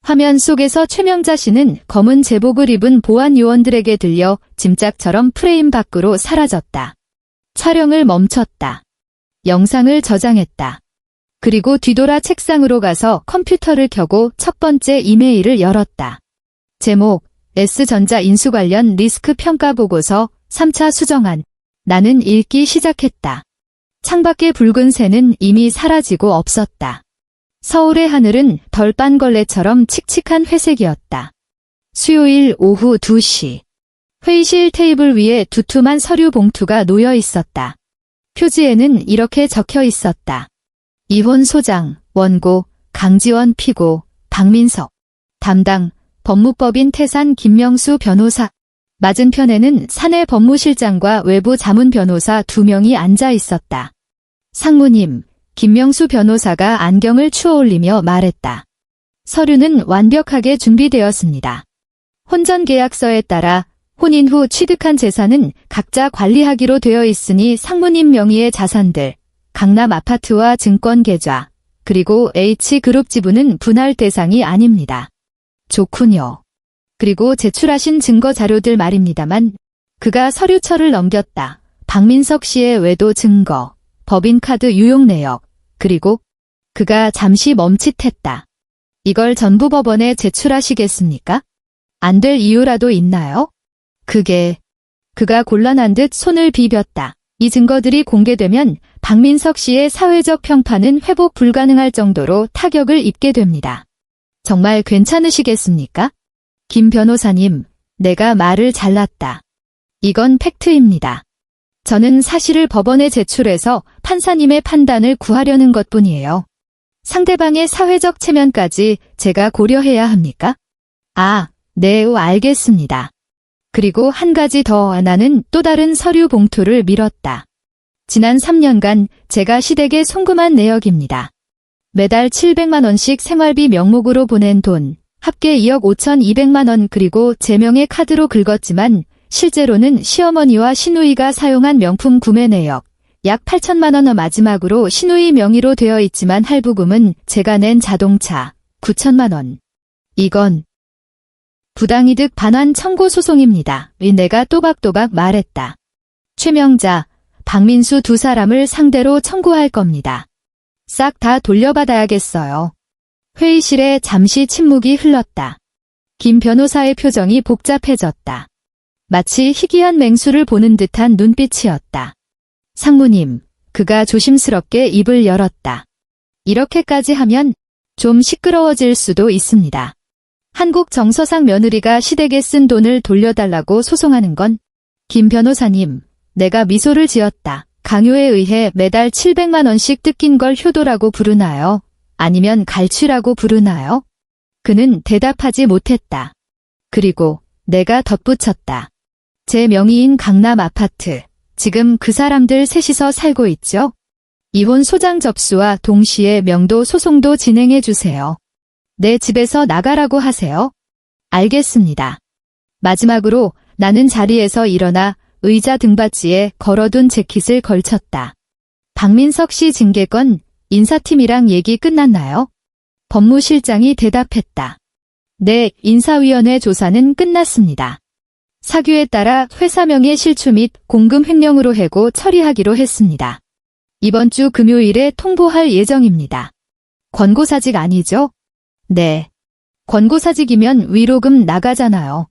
화면 속에서 최명자 씨는 검은 제복을 입은 보안 요원들에게 들려 짐짝처럼 프레임 밖으로 사라졌다. 촬영을 멈췄다. 영상을 저장했다. 그리고 뒤돌아 책상으로 가서 컴퓨터를 켜고 첫 번째 이메일을 열었다. 제목, S전자 인수 관련 리스크 평가 보고서 3차 수정안. 나는 읽기 시작했다. 창밖의 붉은 새는 이미 사라지고 없었다. 서울의 하늘은 덜빤걸레처럼 칙칙한 회색이었다. 수요일 오후 2시. 회의실 테이블 위에 두툼한 서류 봉투가 놓여 있었다. 표지에는 이렇게 적혀 있었다. 이혼 소장, 원고, 강지원 피고, 박민석. 담당, 법무법인 태산 김명수 변호사. 맞은편에는 사내 법무실장과 외부 자문 변호사 2명이 앉아 있었다. 상무님, 김명수 변호사가 안경을 추어올리며 말했다. 서류는 완벽하게 준비되었습니다. 혼전계약서에 따라 혼인 후 취득한 재산은 각자 관리하기로 되어 있으니 상무님 명의의 자산들, 강남 아파트와 증권 계좌, 그리고 H그룹 지분은 분할 대상이 아닙니다. 좋군요. 그리고 제출하신 증거 자료들 말입니다만 그가 서류철을 넘겼다. 박민석 씨의 외도 증거, 법인카드 유용 내역, 그리고 그가 잠시 멈칫했다. 이걸 전부 법원에 제출하시겠습니까? 안 될 이유라도 있나요? 그가 곤란한 듯 손을 비볐다. 이 증거들이 공개되면 박민석 씨의 사회적 평판은 회복 불가능할 정도로 타격을 입게 됩니다. 정말 괜찮으시겠습니까? 김 변호사님, 내가 말을 잘랐다. 이건 팩트입니다. 저는 사실을 법원에 제출해서 판사님의 판단을 구하려는 것뿐이에요. 상대방의 사회적 체면까지 제가 고려해야 합니까? 네, 알겠습니다. 그리고 한 가지 더. 나는 또 다른 서류 봉투를 밀었다. 지난 3년간 제가 시댁에 송금한 내역입니다. 매달 700만 원씩 생활비 명목으로 보낸 돈, 합계 2억 5,200만 원 그리고 제 명의 카드로 긁었지만 실제로는 시어머니와 시누이가 사용한 명품 구매 내역, 약 8천만 원 마지막으로 시누이 명의로 되어 있지만 할부금은 제가 낸 자동차, 9천만 원. 이건 부당이득 반환 청구 소송입니다. 내가 또박또박 말했다. 최명자, 박민수 두 사람을 상대로 청구할 겁니다. 싹 다 돌려받아야겠어요. 회의실에 잠시 침묵이 흘렀다. 김 변호사의 표정이 복잡해졌다. 마치 희귀한 맹수를 보는 듯한 눈빛이었다. 상무님, 그가 조심스럽게 입을 열었다. 이렇게까지 하면 좀 시끄러워질 수도 있습니다. 한국 정서상 며느리가 시댁에 쓴 돈을 돌려달라고 소송하는 건 김 변호사님, 내가 미소를 지었다. 강요에 의해 매달 700만 원씩 뜯긴 걸 효도라고 부르나요? 아니면 갈취라고 부르나요? 그는 대답하지 못했다. 그리고 내가 덧붙였다. 제 명의인 강남 아파트. 지금 그 사람들 셋이서 살고 있죠? 이혼 소장 접수와 동시에 명도 소송도 진행해 주세요. 내 집에서 나가라고 하세요. 알겠습니다. 마지막으로 나는 자리에서 일어나 의자 등받이에 걸어둔 재킷을 걸쳤다. 박민석 씨 징계건 인사팀이랑 얘기 끝났나요? 법무실장이 대답했다. 네, 인사위원회 조사는 끝났습니다. 사규에 따라 회사명의 실추 및 공금 횡령으로 해고 처리하기로 했습니다. 이번 주 금요일에 통보할 예정입니다. 권고사직 아니죠? 네. 권고사직이면 위로금 나가잖아요.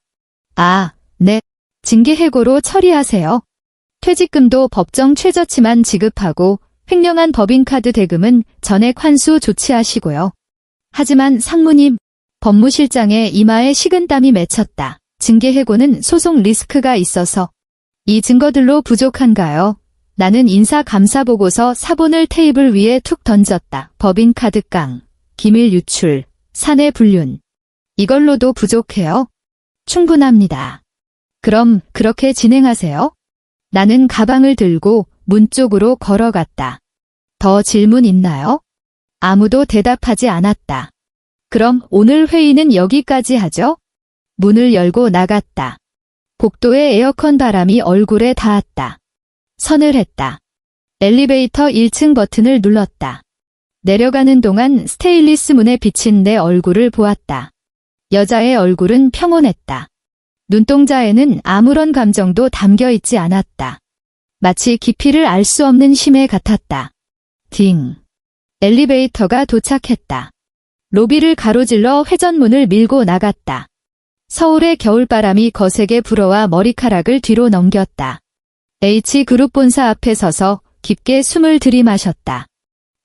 아, 네. 징계 해고로 처리하세요. 퇴직금도 법정 최저치만 지급하고 횡령한 법인카드 대금은 전액 환수 조치하시고요. 하지만 상무님, 법무실장의 이마에 식은땀이 맺혔다. 징계 해고는 소송 리스크가 있어서. 이 증거들로 부족한가요? 나는 인사감사보고서 사본을 테이블 위에 툭 던졌다. 법인카드 깡, 기밀 유출, 사내 불륜. 이걸로도 부족해요? 충분합니다. 그럼 그렇게 진행하세요. 나는 가방을 들고 문 쪽으로 걸어갔다. 더 질문 있나요? 아무도 대답하지 않았다. 그럼 오늘 회의는 여기까지 하죠? 문을 열고 나갔다. 복도의 에어컨 바람이 얼굴에 닿았다. 서늘했다. 엘리베이터 1층 버튼을 눌렀다. 내려가는 동안 스테인리스 문에 비친 내 얼굴을 보았다. 여자의 얼굴은 평온했다. 눈동자에는 아무런 감정도 담겨 있지 않았다. 마치 깊이를 알 수 없는 심해 같았다. 딩. 엘리베이터가 도착했다. 로비를 가로질러 회전문을 밀고 나갔다. 서울의 겨울바람이 거세게 불어와 머리카락을 뒤로 넘겼다. H그룹 본사 앞에 서서 깊게 숨을 들이마셨다.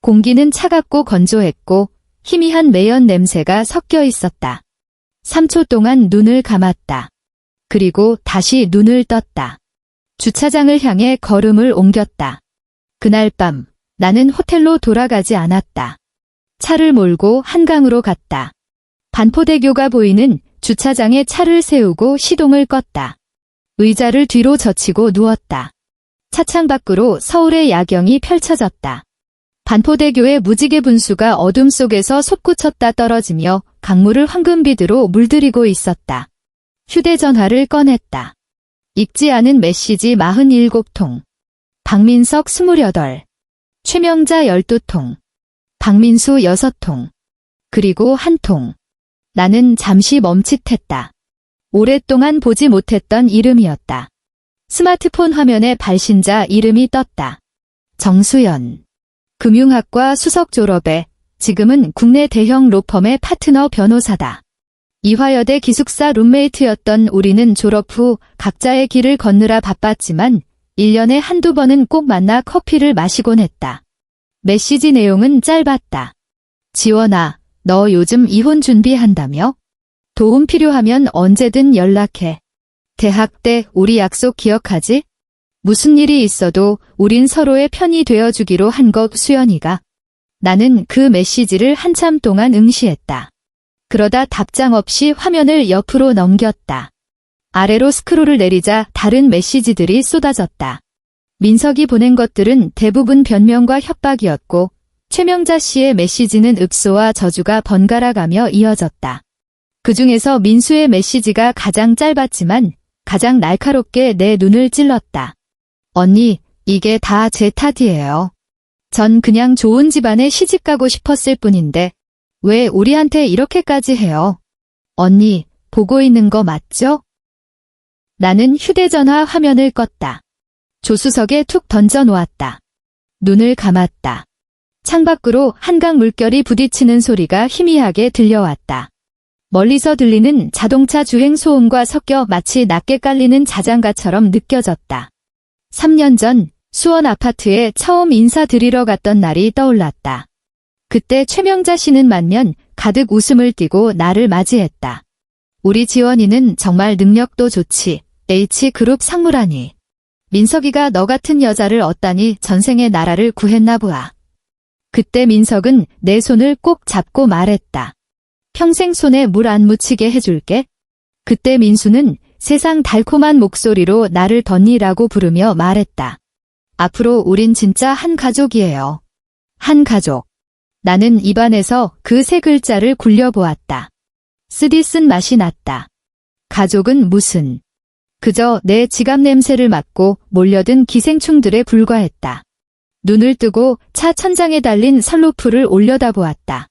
공기는 차갑고 건조했고 희미한 매연 냄새가 섞여 있었다. 3초 동안 눈을 감았다. 그리고 다시 눈을 떴다. 주차장을 향해 걸음을 옮겼다. 그날 밤 나는 호텔로 돌아가지 않았다. 차를 몰고 한강으로 갔다. 반포대교가 보이는 주차장에 차를 세우고 시동을 껐다. 의자를 뒤로 젖히고 누웠다. 차창 밖으로 서울의 야경이 펼쳐졌다. 반포대교의 무지개 분수가 어둠 속에서 솟구쳤다 떨어지며 강물을 황금비드로 물들이고 있었다. 휴대전화를 꺼냈다. 읽지 않은 메시지 47통. 박민석 28. 최명자 12통. 박민수 6통. 그리고 1통. 나는 잠시 멈칫했다. 오랫동안 보지 못했던 이름이었다. 스마트폰 화면에 발신자 이름이 떴다. 정수연. 금융학과 수석 졸업에 지금은 국내 대형 로펌의 파트너 변호사다. 이화여대 기숙사 룸메이트였던 우리는 졸업 후 각자의 길을 걷느라 바빴지만 1년에 한두 번은 꼭 만나 커피를 마시곤 했다. 메시지 내용은 짧았다. 지원아, 너 요즘 이혼 준비한다며? 도움 필요하면 언제든 연락해. 대학 때 우리 약속 기억하지? 무슨 일이 있어도 우린 서로의 편이 되어주기로 한 것 수연이가. 나는 그 메시지를 한참 동안 응시했다. 그러다 답장 없이 화면을 옆으로 넘겼다. 아래로 스크롤을 내리자 다른 메시지들이 쏟아졌다. 민석이 보낸 것들은 대부분 변명과 협박이었고 최명자 씨의 메시지는 읍소와 저주가 번갈아가며 이어졌다. 그 중에서 민수의 메시지가 가장 짧았지만 가장 날카롭게 내 눈을 찔렀다. 언니, 이게 다 제 탓이에요. 전 그냥 좋은 집안에 시집가고 싶었을 뿐인데 왜 우리한테 이렇게까지 해요? 언니, 보고 있는 거 맞죠? 나는 휴대전화 화면을 껐다. 조수석에 툭 던져 놓았다. 눈을 감았다. 창밖으로 한강 물결이 부딪히는 소리가 희미하게 들려왔다. 멀리서 들리는 자동차 주행 소음과 섞여 마치 낮게 깔리는 자장가처럼 느껴졌다. 3년 전 수원 아파트에 처음 인사드리러 갔던 날이 떠올랐다. 그때 최명자 씨는 만면 가득 웃음을 띠고 나를 맞이했다. 우리 지원이는 정말 능력도 좋지. H그룹 상무라니. 민석이가 너 같은 여자를 얻다니 전생에 나라를 구했나 보아. 그때 민석은 내 손을 꼭 잡고 말했다. 평생 손에 물 안 묻히게 해줄게. 그때 민수는 세상 달콤한 목소리로 나를 덧니라고 부르며 말했다. 앞으로 우린 진짜 한 가족이에요. 한 가족. 나는 입안에서 그 세 글자를 굴려보았다. 쓰디 쓴 맛이 났다. 가족은 무슨. 그저 내 지갑 냄새를 맡고 몰려든 기생충들에 불과했다. 눈을 뜨고 차 천장에 달린 선루프를 올려다보았다.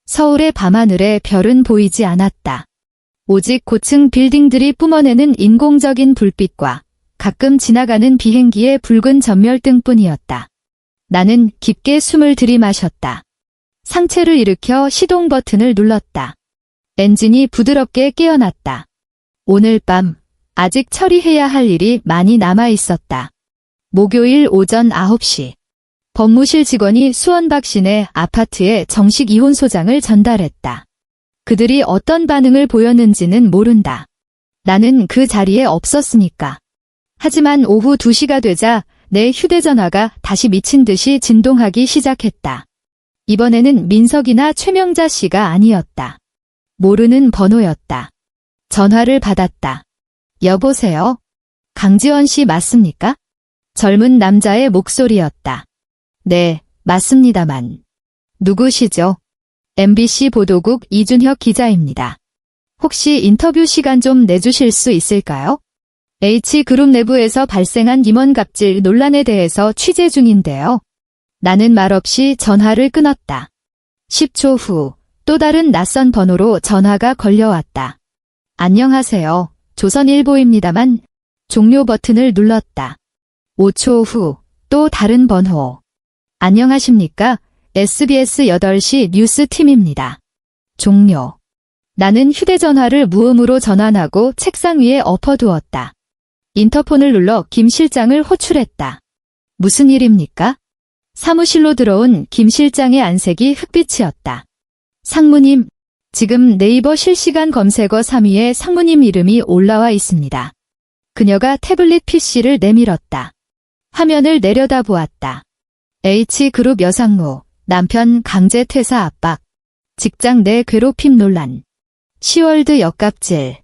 서울의 밤하늘에 별은 보이지 않았다. 오직 고층 빌딩들이 뿜어내는 인공적인 불빛과 가끔 지나가는 비행기의 붉은 전멸등뿐이었다. 나는 깊게 숨을 들이마셨다. 상체를 일으켜 시동 버튼을 눌렀다. 엔진이 부드럽게 깨어났다. 오늘 밤 아직 처리해야 할 일이 많이 남아 있었다. 목요일 오전 9시. 법무실 직원이 수원박 씨네 아파트에 정식 이혼 소장을 전달했다. 그들이 어떤 반응을 보였는지는 모른다. 나는 그 자리에 없었으니까. 하지만 오후 2시가 되자 내 휴대전화가 다시 미친 듯이 진동하기 시작했다. 이번에는 민석이나 최명자 씨가 아니었다. 모르는 번호였다. 전화를 받았다. 여보세요? 강지원 씨 맞습니까? 젊은 남자의 목소리였다. 네, 맞습니다만. 누구시죠? MBC 보도국 이준혁 기자입니다. 혹시 인터뷰 시간 좀 내주실 수 있을까요? H그룹 내부에서 발생한 임원 갑질 논란에 대해서 취재 중인데요. 나는 말없이 전화를 끊었다. 10초 후 또 다른 낯선 번호로 전화가 걸려왔다. 안녕하세요. 조선일보입니다만. 종료 버튼을 눌렀다. 5초 후 또 다른 번호. 안녕하십니까? SBS 8시 뉴스팀입니다. 종료. 나는 휴대전화를 무음으로 전환하고 책상 위에 엎어두었다. 인터폰을 눌러 김 실장을 호출했다. 무슨 일입니까? 사무실로 들어온 김 실장의 안색이 흑빛이었다. 상무님, 지금 네이버 실시간 검색어 3위에 상무님 이름이 올라와 있습니다. 그녀가 태블릿 PC를 내밀었다. 화면을 내려다보았다. H그룹 여상무, 남편 강제 퇴사 압박, 직장 내 괴롭힘 논란, 시월드 역갑질.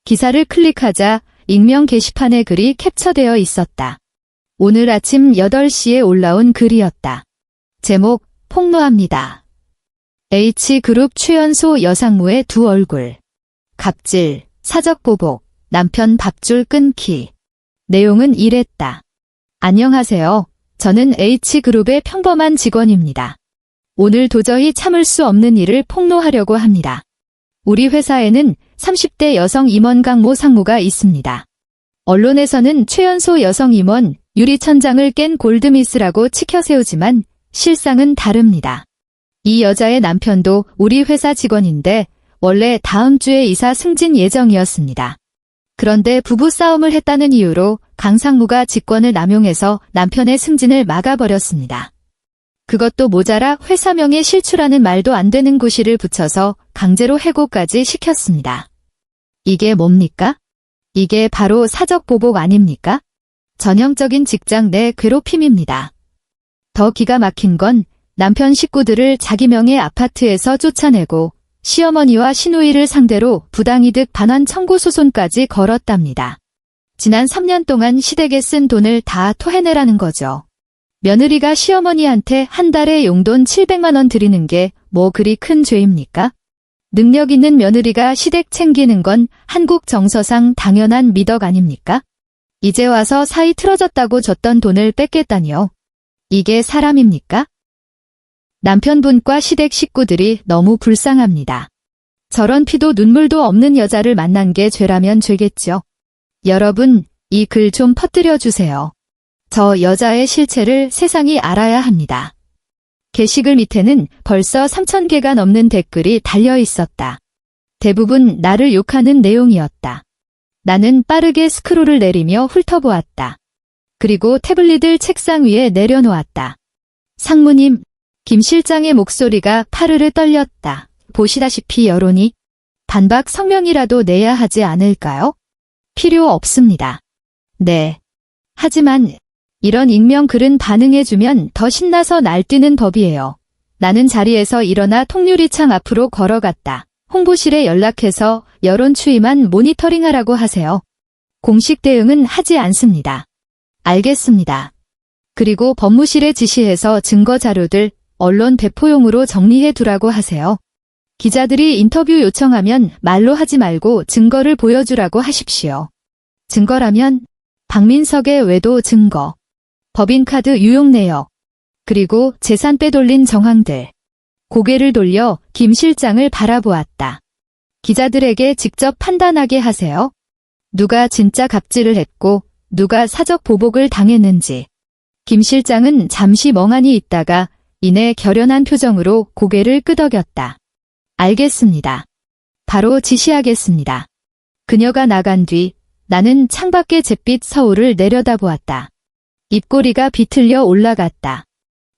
기사를 클릭하자 익명 게시판에 글이 캡처되어 있었다. 오늘 아침 8시에 올라온 글이었다. 제목, 폭로합니다. H그룹 최연소 여상무의 두 얼굴. 갑질, 사적보복, 남편 밥줄 끊기. 내용은 이랬다. 안녕하세요. 저는 H그룹의 평범한 직원입니다. 오늘 도저히 참을 수 없는 일을 폭로하려고 합니다. 우리 회사에는 30대 여성 임원 강모 상무가 있습니다. 언론에서는 최연소 여성 임원 유리천장을 깬 골드미스라고 치켜세우지만 실상은 다릅니다. 이 여자의 남편도 우리 회사 직원인데 원래 다음 주에 이사 승진 예정이었습니다. 그런데 부부싸움을 했다는 이유로 강 상무가 직권을 남용해서 남편의 승진을 막아버렸습니다. 그것도 모자라 회사명에 실추라는 말도 안 되는 고시를 붙여서 강제로 해고까지 시켰습니다. 이게 뭡니까? 이게 바로 사적보복 아닙니까? 전형적인 직장 내 괴롭힘입니다. 더 기가 막힌 건 남편 식구들을 자기 명의 아파트에서 쫓아내고 시어머니와 시누이를 상대로 부당이득 반환 청구 소송까지 걸었답니다. 지난 3년 동안 시댁에 쓴 돈을 다 토해내라는 거죠. 며느리가 시어머니한테 한 달에 용돈 700만 원 드리는 게 뭐 그리 큰 죄입니까? 능력 있는 며느리가 시댁 챙기는 건 한국 정서상 당연한 미덕 아닙니까? 이제 와서 사이 틀어졌다고 줬던 돈을 뺏겠다니요. 이게 사람입니까? 남편분과 시댁 식구들이 너무 불쌍합니다. 저런 피도 눈물도 없는 여자를 만난 게 죄라면 죄겠죠. 여러분, 이 글 좀 퍼뜨려 주세요. 저 여자의 실체를 세상이 알아야 합니다. 게시글 밑에는 벌써 3,000개가 넘는 댓글이 달려 있었다. 대부분 나를 욕하는 내용이었다. 나는 빠르게 스크롤을 내리며 훑어보았다. 그리고 태블릿을 책상 위에 내려놓았다. 상무님, 김 실장의 목소리가 파르르 떨렸다. 보시다시피 여론이 반박 성명이라도 내야 하지 않을까요? 필요 없습니다. 네. 하지만 이런 익명글은 반응해주면 더 신나서 날뛰는 법이에요. 나는 자리에서 일어나 통유리창 앞으로 걸어갔다. 홍보실에 연락해서 여론 추이만 모니터링하라고 하세요. 공식 대응은 하지 않습니다. 알겠습니다. 그리고 법무실에 지시해서 증거 자료들 언론 배포용으로 정리해 두라고 하세요. 기자들이 인터뷰 요청하면 말로 하지 말고 증거를 보여주라고 하십시오. 증거라면 박민석의 외도 증거, 법인카드 유용 내역, 그리고 재산 빼돌린 정황들. 고개를 돌려 김 실장을 바라보았다. 기자들에게 직접 판단하게 하세요. 누가 진짜 갑질을 했고 누가 사적 보복을 당했는지. 김 실장은 잠시 멍하니 있다가 이내 결연한 표정으로 고개를 끄덕였다. 알겠습니다. 바로 지시하겠습니다. 그녀가 나간 뒤 나는 창밖의 잿빛 서울을 내려다보았다. 입꼬리가 비틀려 올라갔다.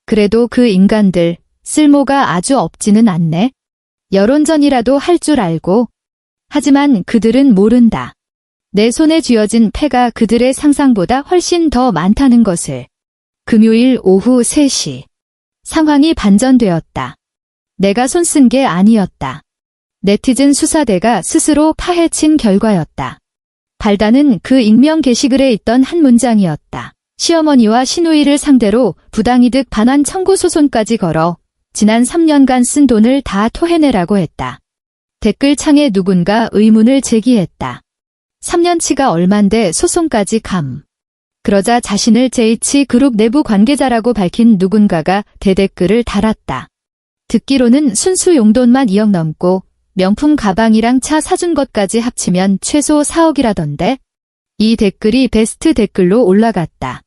그래도 그 인간들 쓸모가 아주 없지는 않네. 여론전이라도 할 줄 알고. 하지만 그들은 모른다. 내 손에 쥐어진 패가 그들의 상상보다 훨씬 더 많다는 것을. 금요일 오후 3시. 상황이 반전되었다. 내가 손쓴 게 아니었다. 네티즌 수사대가 스스로 파헤친 결과였다. 발단은 그 익명 게시글에 있던 한 문장이었다. 시어머니와 시누이를 상대로 부당이득 반환 청구 소송까지 걸어 지난 3년간 쓴 돈을 다 토해내라고 했다. 댓글창에 누군가 의문을 제기했다. 3년치가 얼만데 소송까지 감. 그러자 자신을 JH그룹 내부 관계자라고 밝힌 누군가가 대댓글을 달았다. 듣기로는 순수 용돈만 2억 넘고 명품 가방이랑 차 사준 것까지 합치면 최소 4억이라던데? 이 댓글이 베스트 댓글로 올라갔다.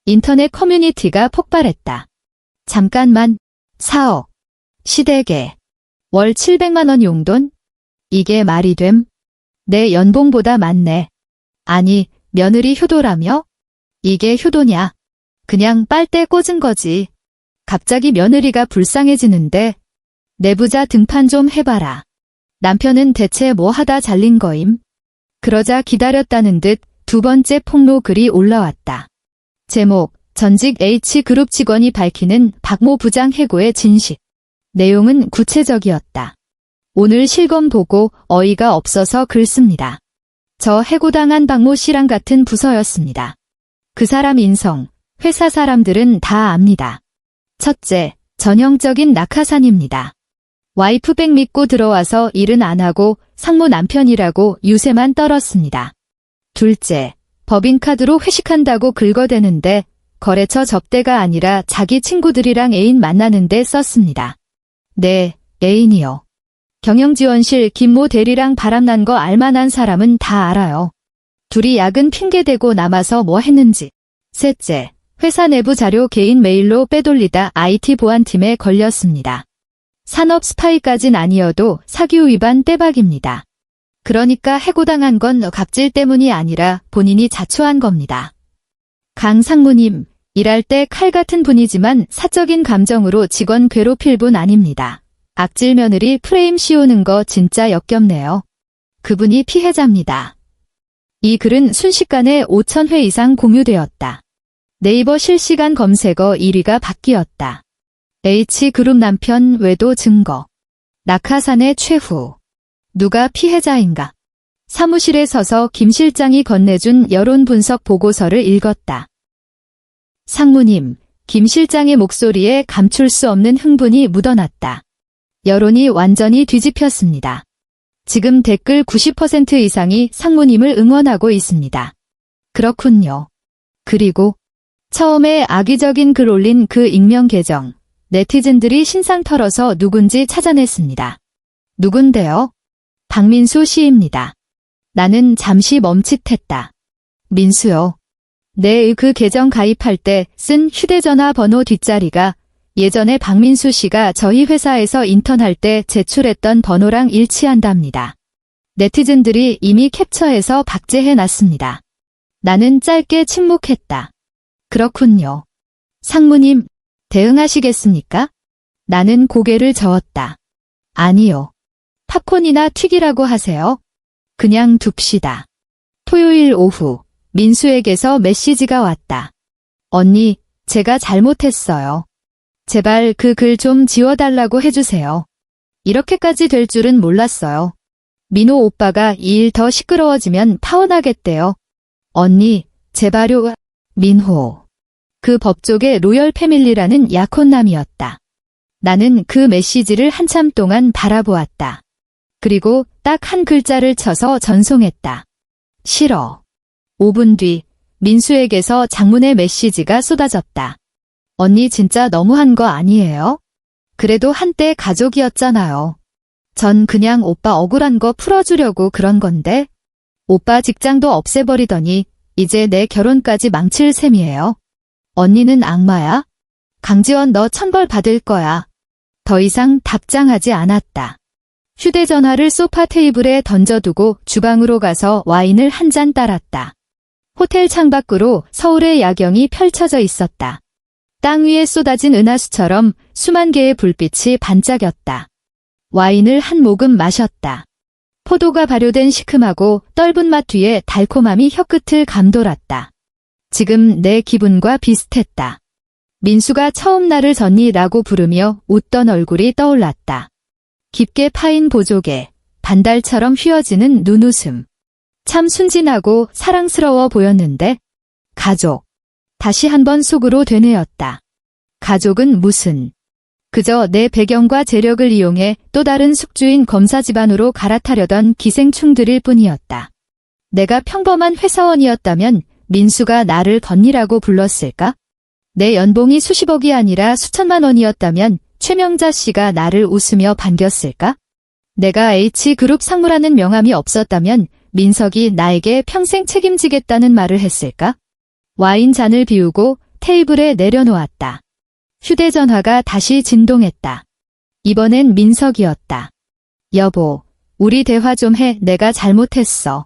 인터넷 커뮤니티가 폭발했다. 잠깐만, 4억. 시댁에. 월 700만 원 용돈? 이게 말이 됨? 내 연봉보다 많네. 아니, 며느리 효도라며? 이게 효도냐? 그냥 빨대 꽂은 거지. 갑자기 며느리가 불쌍해지는데. 내부자 등판 좀 해봐라. 남편은 대체 뭐 하다 잘린 거임? 그러자 기다렸다는 듯 두 번째 폭로 글이 올라왔다. 제목, 전직 H그룹 직원이 밝히는 박모 부장 해고의 진실. 내용은 구체적이었다. 오늘 실검 보고 어이가 없어서 글 씁니다. 저 해고당한 박모 씨랑 같은 부서였습니다. 그 사람 인성, 회사 사람들은 다 압니다. 첫째, 전형적인 낙하산입니다. 와이프백 믿고 들어와서 일은 안 하고 상무 남편이라고 유세만 떨었습니다. 둘째, 법인카드로 회식한다고 긁어대는데 거래처 접대가 아니라 자기 친구들이랑 애인 만나는데 썼습니다. 네, 애인이요. 경영지원실 김모 대리랑 바람난 거 알만한 사람은 다 알아요. 둘이 야근 핑계대고 남아서 뭐 했는지. 셋째, 회사 내부 자료 개인 메일로 빼돌리다 IT 보안팀에 걸렸습니다. 산업 스파이까진 아니어도 사기후 위반 떼박입니다. 그러니까 해고당한 건 갑질 때문이 아니라 본인이 자초한 겁니다. 강 상무님, 일할 때 칼 같은 분이지만 사적인 감정으로 직원 괴롭힐 분 아닙니다. 악질 며느리 프레임 씌우는 거 진짜 역겹네요. 그분이 피해자입니다. 이 글은 순식간에 5,000회 이상 공유되었다. 네이버 실시간 검색어 1위가 바뀌었다. H그룹 남편 외도 증거. 낙하산의 최후. 누가 피해자인가? 사무실에 서서 김 실장이 건네준 여론 분석 보고서를 읽었다. 상무님, 김 실장의 목소리에 감출 수 없는 흥분이 묻어났다. 여론이 완전히 뒤집혔습니다. 지금 댓글 90% 이상이 상무님을 응원하고 있습니다. 그렇군요. 그리고 처음에 악의적인 글 올린 그 익명 계정, 네티즌들이 신상 털어서 누군지 찾아냈습니다. 누군데요? 박민수 씨입니다. 나는 잠시 멈칫했다. 민수요. 네, 그 계정 가입할 때 쓴 휴대전화 번호 뒷자리가 예전에 박민수 씨가 저희 회사에서 인턴할 때 제출했던 번호랑 일치한답니다. 네티즌들이 이미 캡처해서 박제해놨습니다. 나는 짧게 침묵했다. 그렇군요. 상무님, 대응하시겠습니까? 나는 고개를 저었다. 아니요. 팝콘이나 튀기라고 하세요. 그냥 둡시다. 토요일 오후, 민수에게서 메시지가 왔다. 언니, 제가 잘못했어요. 제발 그 글 좀 지워달라고 해주세요. 이렇게까지 될 줄은 몰랐어요. 민호 오빠가 이 일 더 시끄러워지면 파혼하겠대요. 언니, 제발요. 민호. 그 법조계 로열 패밀리라는 약혼남이었다. 나는 그 메시지를 한참 동안 바라보았다. 그리고 딱 한 글자를 쳐서 전송했다. 싫어. 5분 뒤 민수에게서 장문의 메시지가 쏟아졌다. 언니 진짜 너무한 거 아니에요? 그래도 한때 가족이었잖아요. 전 그냥 오빠 억울한 거 풀어주려고 그런 건데. 오빠 직장도 없애버리더니 이제 내 결혼까지 망칠 셈이에요. 언니는 악마야? 강지원 너 천벌 받을 거야. 더 이상 답장하지 않았다. 휴대전화를 소파 테이블에 던져두고 주방으로 가서 와인을 한 잔 따랐다. 호텔 창밖으로 서울의 야경이 펼쳐져 있었다. 땅 위에 쏟아진 은하수처럼 수만 개의 불빛이 반짝였다. 와인을 한 모금 마셨다. 포도가 발효된 시큼하고 떫은 맛 뒤에 달콤함이 혀끝을 감돌았다. 지금 내 기분과 비슷했다. 민수가 처음 나를 전니라고 부르며 웃던 얼굴이 떠올랐다. 깊게 파인 보조개, 반달처럼 휘어지는 눈웃음. 참 순진하고 사랑스러워 보였는데 가족. 다시 한번 속으로 되뇌었다. 가족은 무슨. 그저 내 배경과 재력을 이용해 또 다른 숙주인 검사 집안으로 갈아타려던 기생충들일 뿐이었다. 내가 평범한 회사원이었다면 민수가 나를 건니라고 불렀을까? 내 연봉이 수십억이 아니라 수천만 원이었다면 최명자 씨가 나를 웃으며 반겼을까? 내가 H그룹 상무라는 명함이 없었다면 민석이 나에게 평생 책임지겠다는 말을 했을까? 와인 잔을 비우고 테이블에 내려놓았다. 휴대전화가 다시 진동했다. 이번엔 민석이었다. 여보, 우리 대화 좀 해. 내가 잘못했어.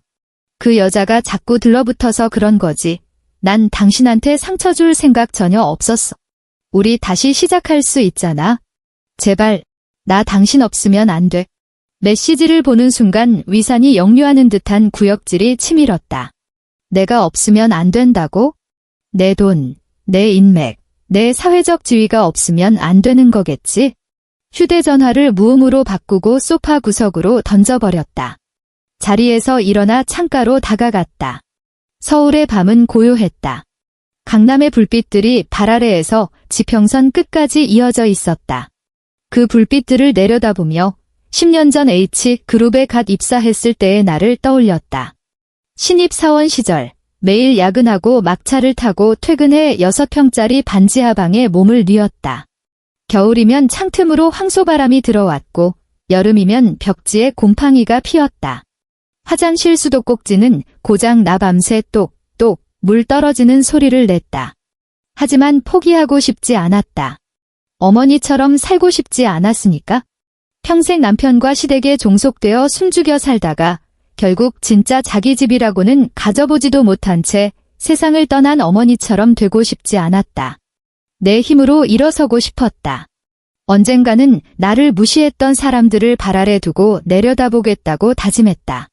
그 여자가 자꾸 들러붙어서 그런 거지. 난 당신한테 상처 줄 생각 전혀 없었어. 우리 다시 시작할 수 있잖아. 제발, 나 당신 없으면 안 돼. 메시지를 보는 순간 위산이 역류하는 듯한 구역질이 치밀었다. 내가 없으면 안 된다고? 내 돈, 내 인맥, 내 사회적 지위가 없으면 안 되는 거겠지? 휴대전화를 무음으로 바꾸고 소파 구석으로 던져버렸다. 자리에서 일어나 창가로 다가갔다. 서울의 밤은 고요했다. 강남의 불빛들이 발 아래에서 지평선 끝까지 이어져 있었다. 그 불빛들을 내려다보며 10년 전 H그룹에 갓 입사했을 때의 나를 떠올렸다. 신입사원 시절 매일 야근하고 막차를 타고 퇴근해 6평짜리 반지하방에 몸을 뉘었다. 겨울이면 창틈으로 황소바람이 들어왔고 여름이면 벽지에 곰팡이가 피었다. 화장실 수도꼭지는 고장 나 밤새 똑똑 물 떨어지는 소리를 냈다. 하지만 포기하고 싶지 않았다. 어머니처럼 살고 싶지 않았으니까. 평생 남편과 시댁에 종속되어 숨죽여 살다가 결국 진짜 자기 집이라고는 가져보지도 못한 채 세상을 떠난 어머니처럼 되고 싶지 않았다. 내 힘으로 일어서고 싶었다. 언젠가는 나를 무시했던 사람들을 발 아래 두고 내려다보겠다고 다짐했다.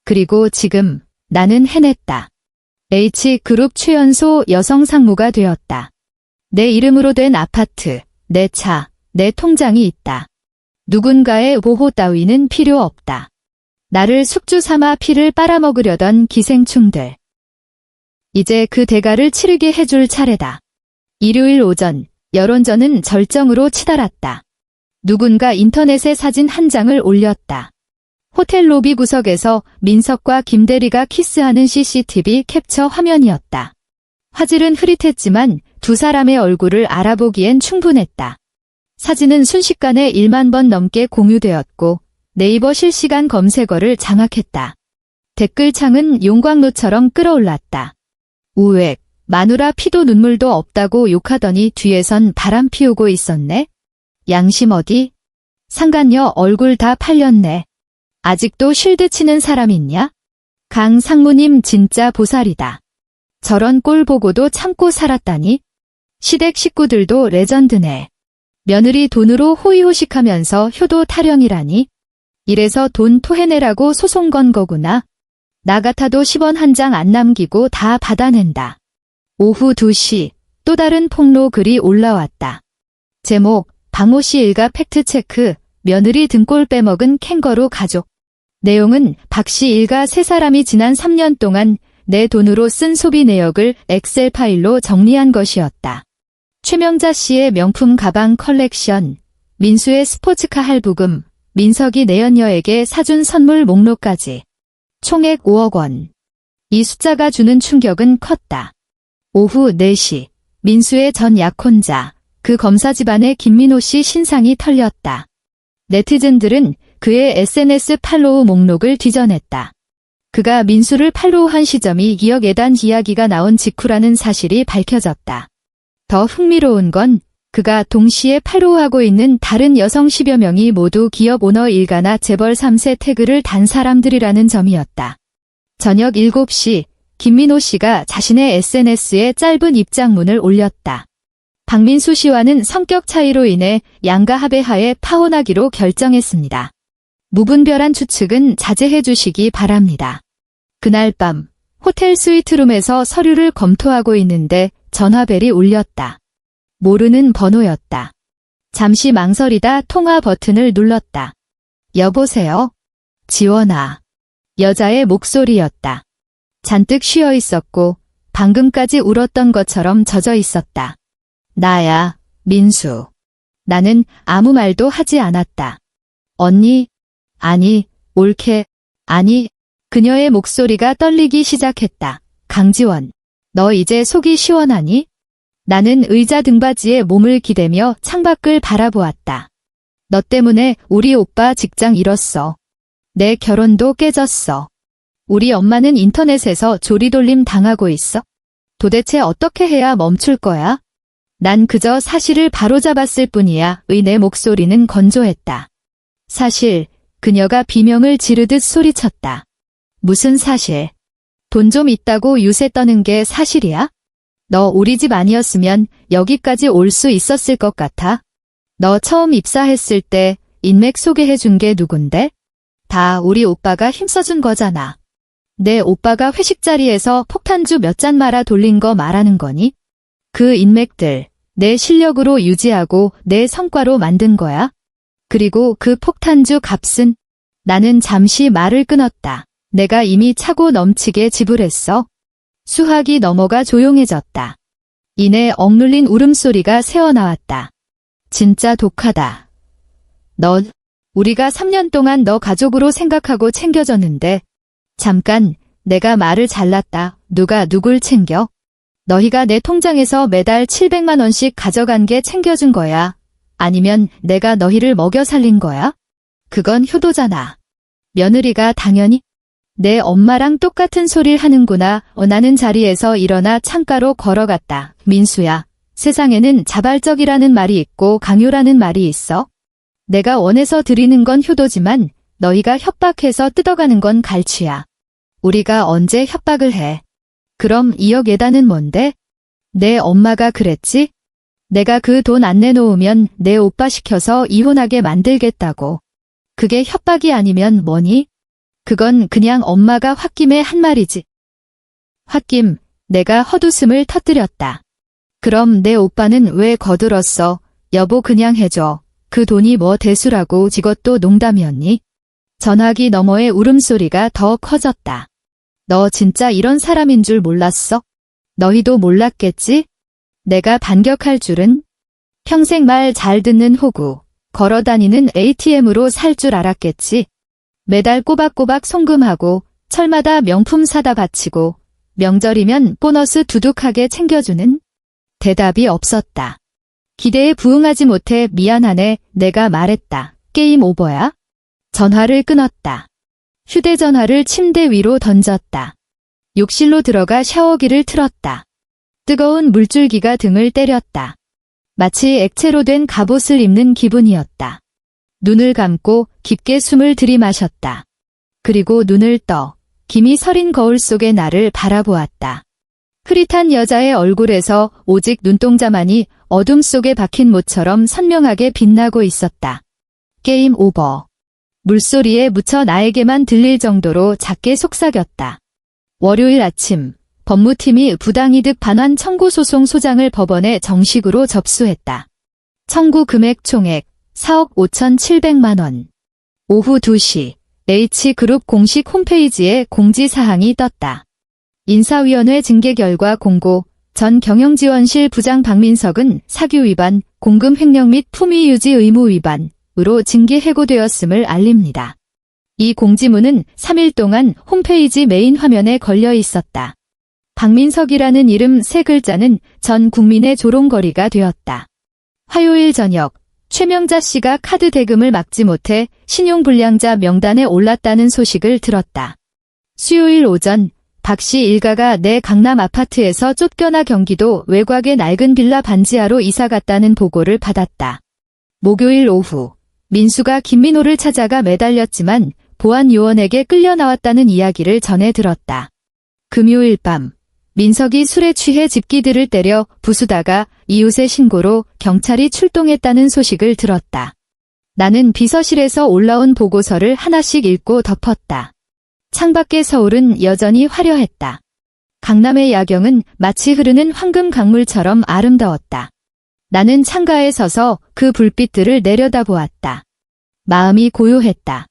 그리고 지금 나는 해냈다. H그룹 최연소 여성 상무가 되었다. 내 이름으로 된 아파트, 내 차, 내 통장이 있다. 누군가의 보호 따위는 필요 없다. 나를 숙주 삼아 피를 빨아먹으려던 기생충들. 이제 그 대가를 치르게 해줄 차례다. 일요일 오전, 여론전은 절정으로 치달았다. 누군가 인터넷에 사진 한 장을 올렸다. 호텔 로비 구석에서 민석과 김대리가 키스하는 CCTV 캡처 화면이었다. 화질은 흐릿했지만 두 사람의 얼굴을 알아보기엔 충분했다. 사진은 순식간에 1만 번 넘게 공유되었고 네이버 실시간 검색어를 장악했다. 댓글창은 용광로처럼 끓어올랐다. 우웩, 마누라 피도 눈물도 없다고 욕하더니 뒤에선 바람 피우고 있었네. 양심 어디? 상간녀 얼굴 다 팔렸네. 아직도 쉴드 치는 사람 있냐? 강 상무님 진짜 보살이다. 저런 꼴 보고도 참고 살았다니? 시댁 식구들도 레전드네. 며느리 돈으로 호의호식하면서 효도 타령이라니? 이래서 돈 토해내라고 소송 건 거구나. 나 같아도 10원 한 장 안 남기고 다 받아낸다. 오후 2시 또 다른 폭로 글이 올라왔다. 제목, 박모씨 일가 팩트체크, 며느리 등골 빼먹은 캥거루 가족. 내용은 박씨 일가 세 사람이 지난 3년 동안 내 돈으로 쓴 소비 내역을 엑셀 파일로 정리한 것이었다. 최명자 씨의 명품 가방 컬렉션, 민수의 스포츠카 할부금, 민석이 내연녀에게 사준 선물 목록까지. 총액 5억 원. 이 숫자가 주는 충격은 컸다. 오후 4시, 민수의 전 약혼자, 그 검사 집안의 김민호 씨 신상이 털렸다. 네티즌들은 그의 SNS 팔로우 목록을 뒤져냈다. 그가 민수를 팔로우한 시점이 기억 예단 이야기가 나온 직후라는 사실이 밝혀졌다. 더 흥미로운 건 그가 동시에 팔로우하고 있는 다른 여성 10여 명이 모두 기업 오너 일가나 재벌 3세 태그를 단 사람들이라는 점이었다. 저녁 7시 김민호 씨가 자신의 SNS에 짧은 입장문을 올렸다. 박민수 씨와는 성격 차이로 인해 양가 합의하에 파혼하기로 결정했습니다. 무분별한 추측은 자제해 주시기 바랍니다. 그날 밤 호텔 스위트룸에서 서류를 검토하고 있는데 전화벨이 울렸다. 모르는 번호였다. 잠시 망설이다 통화 버튼을 눌렀다. 여보세요? 지원아. 여자의 목소리였다. 잔뜩 쉬어 있었고 방금까지 울었던 것처럼 젖어 있었다. 나야, 민수. 나는 아무 말도 하지 않았다. 언니? 아니, 옳게. 아니. 그녀의 목소리가 떨리기 시작했다. 강지원. 너 이제 속이 시원하니? 나는 의자 등받이에 몸을 기대며 창밖을 바라보았다. 너 때문에 우리 오빠 직장 잃었어. 내 결혼도 깨졌어. 우리 엄마는 인터넷에서 조리돌림 당하고 있어. 도대체 어떻게 해야 멈출 거야? 난 그저 사실을 바로잡았을 뿐이야. 내 목소리는 건조했다. 사실, 그녀가 비명을 지르듯 소리쳤다. 무슨 사실? 돈 좀 있다고 유세 떠는 게 사실이야? 너 우리 집 아니었으면 여기까지 올 수 있었을 것 같아? 너 처음 입사했을 때 인맥 소개해준 게 누군데? 다 우리 오빠가 힘써준 거잖아. 내 오빠가 회식 자리에서 폭탄주 몇 잔 말아 돌린 거 말하는 거니? 그 인맥들 내 실력으로 유지하고 내 성과로 만든 거야? 그리고 그 폭탄주 값은? 나는 잠시 말을 끊었다. 내가 이미 차고 넘치게 지불했어. 수학이 넘어가 조용해졌다. 이내 억눌린 울음소리가 새어나왔다. 진짜 독하다. 넌 우리가 3년 동안 너 가족으로 생각하고 챙겨줬는데 잠깐 내가 말을 잘랐다. 누가 누굴 챙겨? 너희가 내 통장에서 매달 700만 원씩 가져간 게 챙겨준 거야? 아니면 내가 너희를 먹여 살린 거야? 그건 효도잖아. 며느리가 당연히 내 엄마랑 똑같은 소리를 하는구나. 나는 자리에서 일어나 창가로 걸어갔다. 민수야, 세상에는 자발적이라는 말이 있고 강요라는 말이 있어. 내가 원해서 드리는 건 효도지만 너희가 협박해서 뜯어가는 건 갈취야. 우리가 언제 협박을 해? 그럼 2억 예단은 뭔데? 내 엄마가 그랬지? 내가 그 돈 안 내놓으면 내 오빠 시켜서 이혼하게 만들겠다고. 그게 협박이 아니면 뭐니? 그건 그냥 엄마가 홧김에 한 말이지. 홧김, 내가 헛웃음을 터뜨렸다. 그럼 내 오빠는 왜 거들었어? 여보 그냥 해줘. 그 돈이 뭐 대수라고. 이것도 농담이었니? 전화기 너머의 울음소리가 더 커졌다. 너 진짜 이런 사람인 줄 몰랐어? 너희도 몰랐겠지? 내가 반격할 줄은? 평생 말 잘 듣는 호구, 걸어다니는 ATM으로 살 줄 알았겠지? 매달 꼬박꼬박 송금하고 철마다 명품 사다 바치고 명절이면 보너스 두둑하게 챙겨주는? 대답이 없었다. 기대에 부응하지 못해 미안하네. 내가 말했다. 게임 오버야? 전화를 끊었다. 휴대전화를 침대 위로 던졌다. 욕실로 들어가 샤워기를 틀었다. 뜨거운 물줄기가 등을 때렸다. 마치 액체로 된 갑옷을 입는 기분이었다. 눈을 감고 깊게 숨을 들이마셨다. 그리고 눈을 떠 김이 서린 거울 속의 나를 바라보았다. 흐릿한 여자의 얼굴에서 오직 눈동자만이 어둠 속에 박힌 못처럼 선명하게 빛나고 있었다. 게임 오버. 물소리에 묻혀 나에게만 들릴 정도로 작게 속삭였다. 월요일 아침, 법무팀이 부당이득 반환 청구 소송 소장을 법원에 정식으로 접수했다. 청구 금액 총액 4억 5,700만 원. 오후 2시, H그룹 공식 홈페이지에 공지사항이 떴다. 인사위원회 징계 결과 공고, 전 경영지원실 부장 박민석은 사규 위반, 공금 횡령 및 품위 유지 의무 위반으로 징계 해고되었음을 알립니다. 이 공지문은 3일 동안 홈페이지 메인 화면에 걸려 있었다. 박민석이라는 이름 3글자는 전 국민의 조롱거리가 되었다. 화요일 저녁, 최명자 씨가 카드 대금을 막지 못해 신용불량자 명단에 올랐다는 소식을 들었다. 수요일 오전, 박 씨 일가가 내 강남 아파트에서 쫓겨나 경기도 외곽의 낡은 빌라 반지하로 이사갔다는 보고를 받았다. 목요일 오후, 민수가 김민호를 찾아가 매달렸지만 보안 요원에게 끌려 나왔다는 이야기를 전해 들었다. 금요일 밤, 민석이 술에 취해 집기들을 때려 부수다가 이웃의 신고로 경찰이 출동했다는 소식을 들었다. 나는 비서실에서 올라온 보고서를 하나씩 읽고 덮었다. 창밖의 서울은 여전히 화려했다. 강남의 야경은 마치 흐르는 황금 강물처럼 아름다웠다. 나는 창가에 서서 그 불빛들을 내려다보았다. 마음이 고요했다.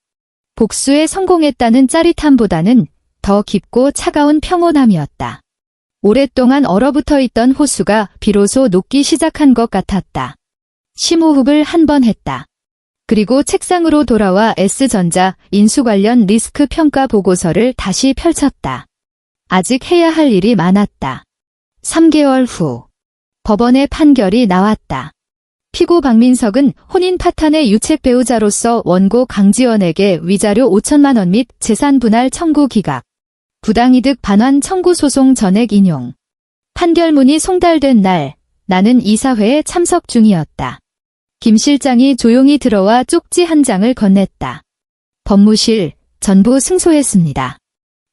복수에 성공했다는 짜릿함보다는 더 깊고 차가운 평온함이었다. 오랫동안 얼어붙어 있던 호수가 비로소 녹기 시작한 것 같았다. 심호흡을 한 번 했다. 그리고 책상으로 돌아와 S전자 인수 관련 리스크 평가 보고서를 다시 펼쳤다. 아직 해야 할 일이 많았다. 3개월 후, 법원의 판결이 나왔다. 피고 박민석은 혼인 파탄의 유책 배우자로서 원고 강지원에게 위자료 5천만 원 및 재산 분할 청구 기각, 부당이득 반환 청구 소송 전액 인용. 판결문이 송달된 날, 나는 이사회에 참석 중이었다. 김 실장이 조용히 들어와 쪽지 한 장을 건넸다. 법무실, 전부 승소했습니다.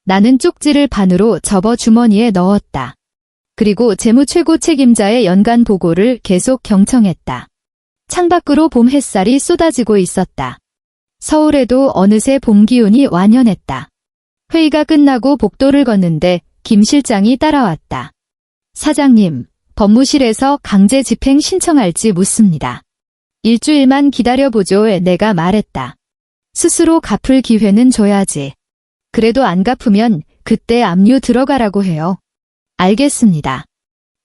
나는 쪽지를 반으로 접어 주머니에 넣었다. 그리고 재무 최고 책임자의 연간 보고를 계속 경청했다. 창밖으로 봄 햇살이 쏟아지고 있었다. 서울에도 어느새 봄 기운이 완연했다. 회의가 끝나고 복도를 걷는데 김 실장이 따라왔다. 사장님, 법무실에서 강제 집행 신청할지 묻습니다. 일주일만 기다려보죠. 내가 말했다. 스스로 갚을 기회는 줘야지. 그래도 안 갚으면 그때 압류 들어가라고 해요. 알겠습니다.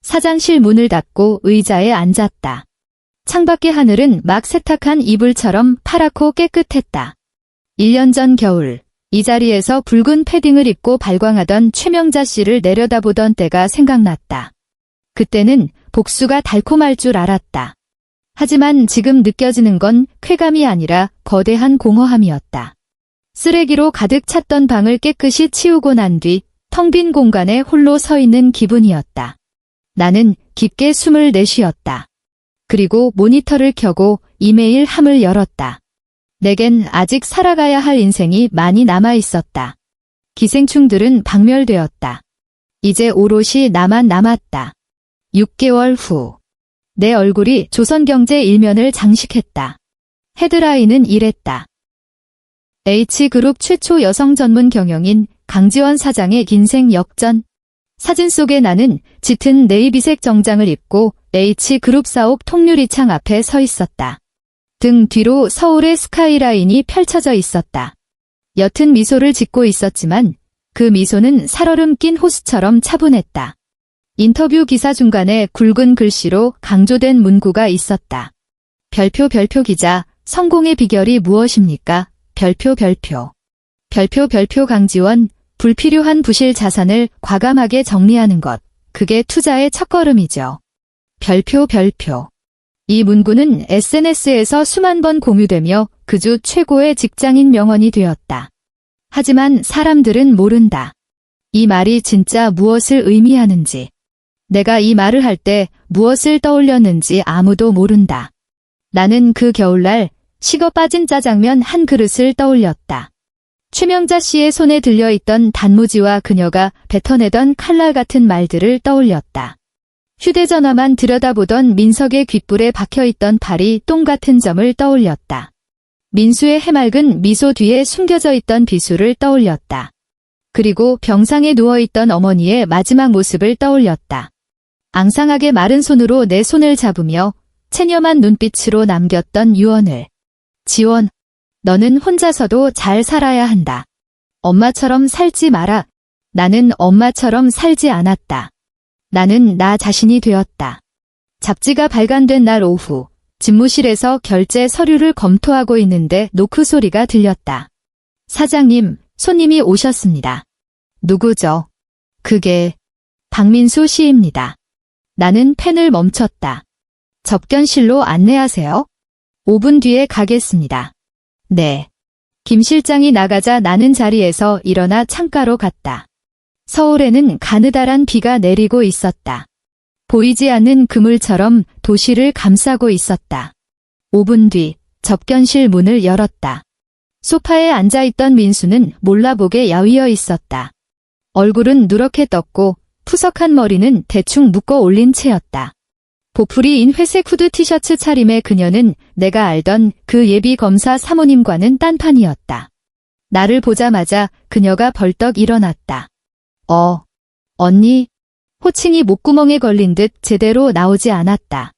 사장실 문을 닫고 의자에 앉았다. 창밖의 하늘은 막 세탁한 이불처럼 파랗고 깨끗했다. 1년 전 겨울, 이 자리에서 붉은 패딩을 입고 발광하던 최명자 씨를 내려다보던 때가 생각났다. 그때는 복수가 달콤할 줄 알았다. 하지만 지금 느껴지는 건 쾌감이 아니라 거대한 공허함이었다. 쓰레기로 가득 찼던 방을 깨끗이 치우고 난 뒤 텅 빈 공간에 홀로 서 있는 기분이었다. 나는 깊게 숨을 내쉬었다. 그리고 모니터를 켜고 이메일 함을 열었다. 내겐 아직 살아가야 할 인생이 많이 남아 있었다. 기생충들은 박멸되었다. 이제 오롯이 나만 남았다. 6개월 후. 내 얼굴이 조선경제 일면을 장식했다. 헤드라인은 이랬다. H그룹 최초 여성 전문 경영인 강지원 사장의 인생 역전. 사진 속의 나는 짙은 네이비색 정장을 입고 H그룹 사옥 통유리창 앞에 서 있었다. 등 뒤로 서울의 스카이라인이 펼쳐져 있었다. 옅은 미소를 짓고 있었지만 그 미소는 살얼음 낀 호수처럼 차분했다. 인터뷰 기사 중간에 굵은 글씨로 강조된 문구가 있었다. 별표 기자, 성공의 비결이 무엇입니까? 별표 강지원, 불필요한 부실 자산을 과감하게 정리하는 것. 그게 투자의 첫걸음이죠. 별표. 이 문구는 SNS에서 수만 번 공유되며 그 주 최고의 직장인 명언이 되었다. 하지만 사람들은 모른다. 이 말이 진짜 무엇을 의미하는지. 내가 이 말을 할 때 무엇을 떠올렸는지 아무도 모른다. 나는 그 겨울날 식어 빠진 짜장면 한 그릇을 떠올렸다. 최명자 씨의 손에 들려있던 단무지와 그녀가 뱉어내던 칼날 같은 말들을 떠올렸다. 휴대전화만 들여다보던 민석의 귓불에 박혀있던 팔이 똥 같은 점을 떠올렸다. 민수의 해맑은 미소 뒤에 숨겨져 있던 비수를 떠올렸다. 그리고 병상에 누워있던 어머니의 마지막 모습을 떠올렸다. 앙상하게 마른 손으로 내 손을 잡으며 체념한 눈빛으로 남겼던 유언을. 지원, 너는 혼자서도 잘 살아야 한다. 엄마처럼 살지 마라. 나는 엄마처럼 살지 않았다. 나는 나 자신이 되었다. 잡지가 발간된 날 오후, 집무실에서 결제 서류를 검토하고 있는데 노크 소리가 들렸다. 사장님, 손님이 오셨습니다. 누구죠? 그게 박민수 씨입니다. 나는 펜을 멈췄다. 접견실로 안내하세요. 5분 뒤에 가겠습니다. 네. 김 실장이 나가자 나는 자리에서 일어나 창가로 갔다. 서울에는 가느다란 비가 내리고 있었다. 보이지 않는 그물처럼 도시를 감싸고 있었다. 5분 뒤 접견실 문을 열었다. 소파에 앉아있던 민수는 몰라보게 야위어 있었다. 얼굴은 누렇게 떴고 푸석한 머리는 대충 묶어 올린 채였다. 보풀이인 회색 후드 티셔츠 차림의 그녀는 내가 알던 그 예비 검사 사모님과는 딴판이었다. 나를 보자마자 그녀가 벌떡 일어났다. 언니. 호칭이 목구멍에 걸린 듯 제대로 나오지 않았다.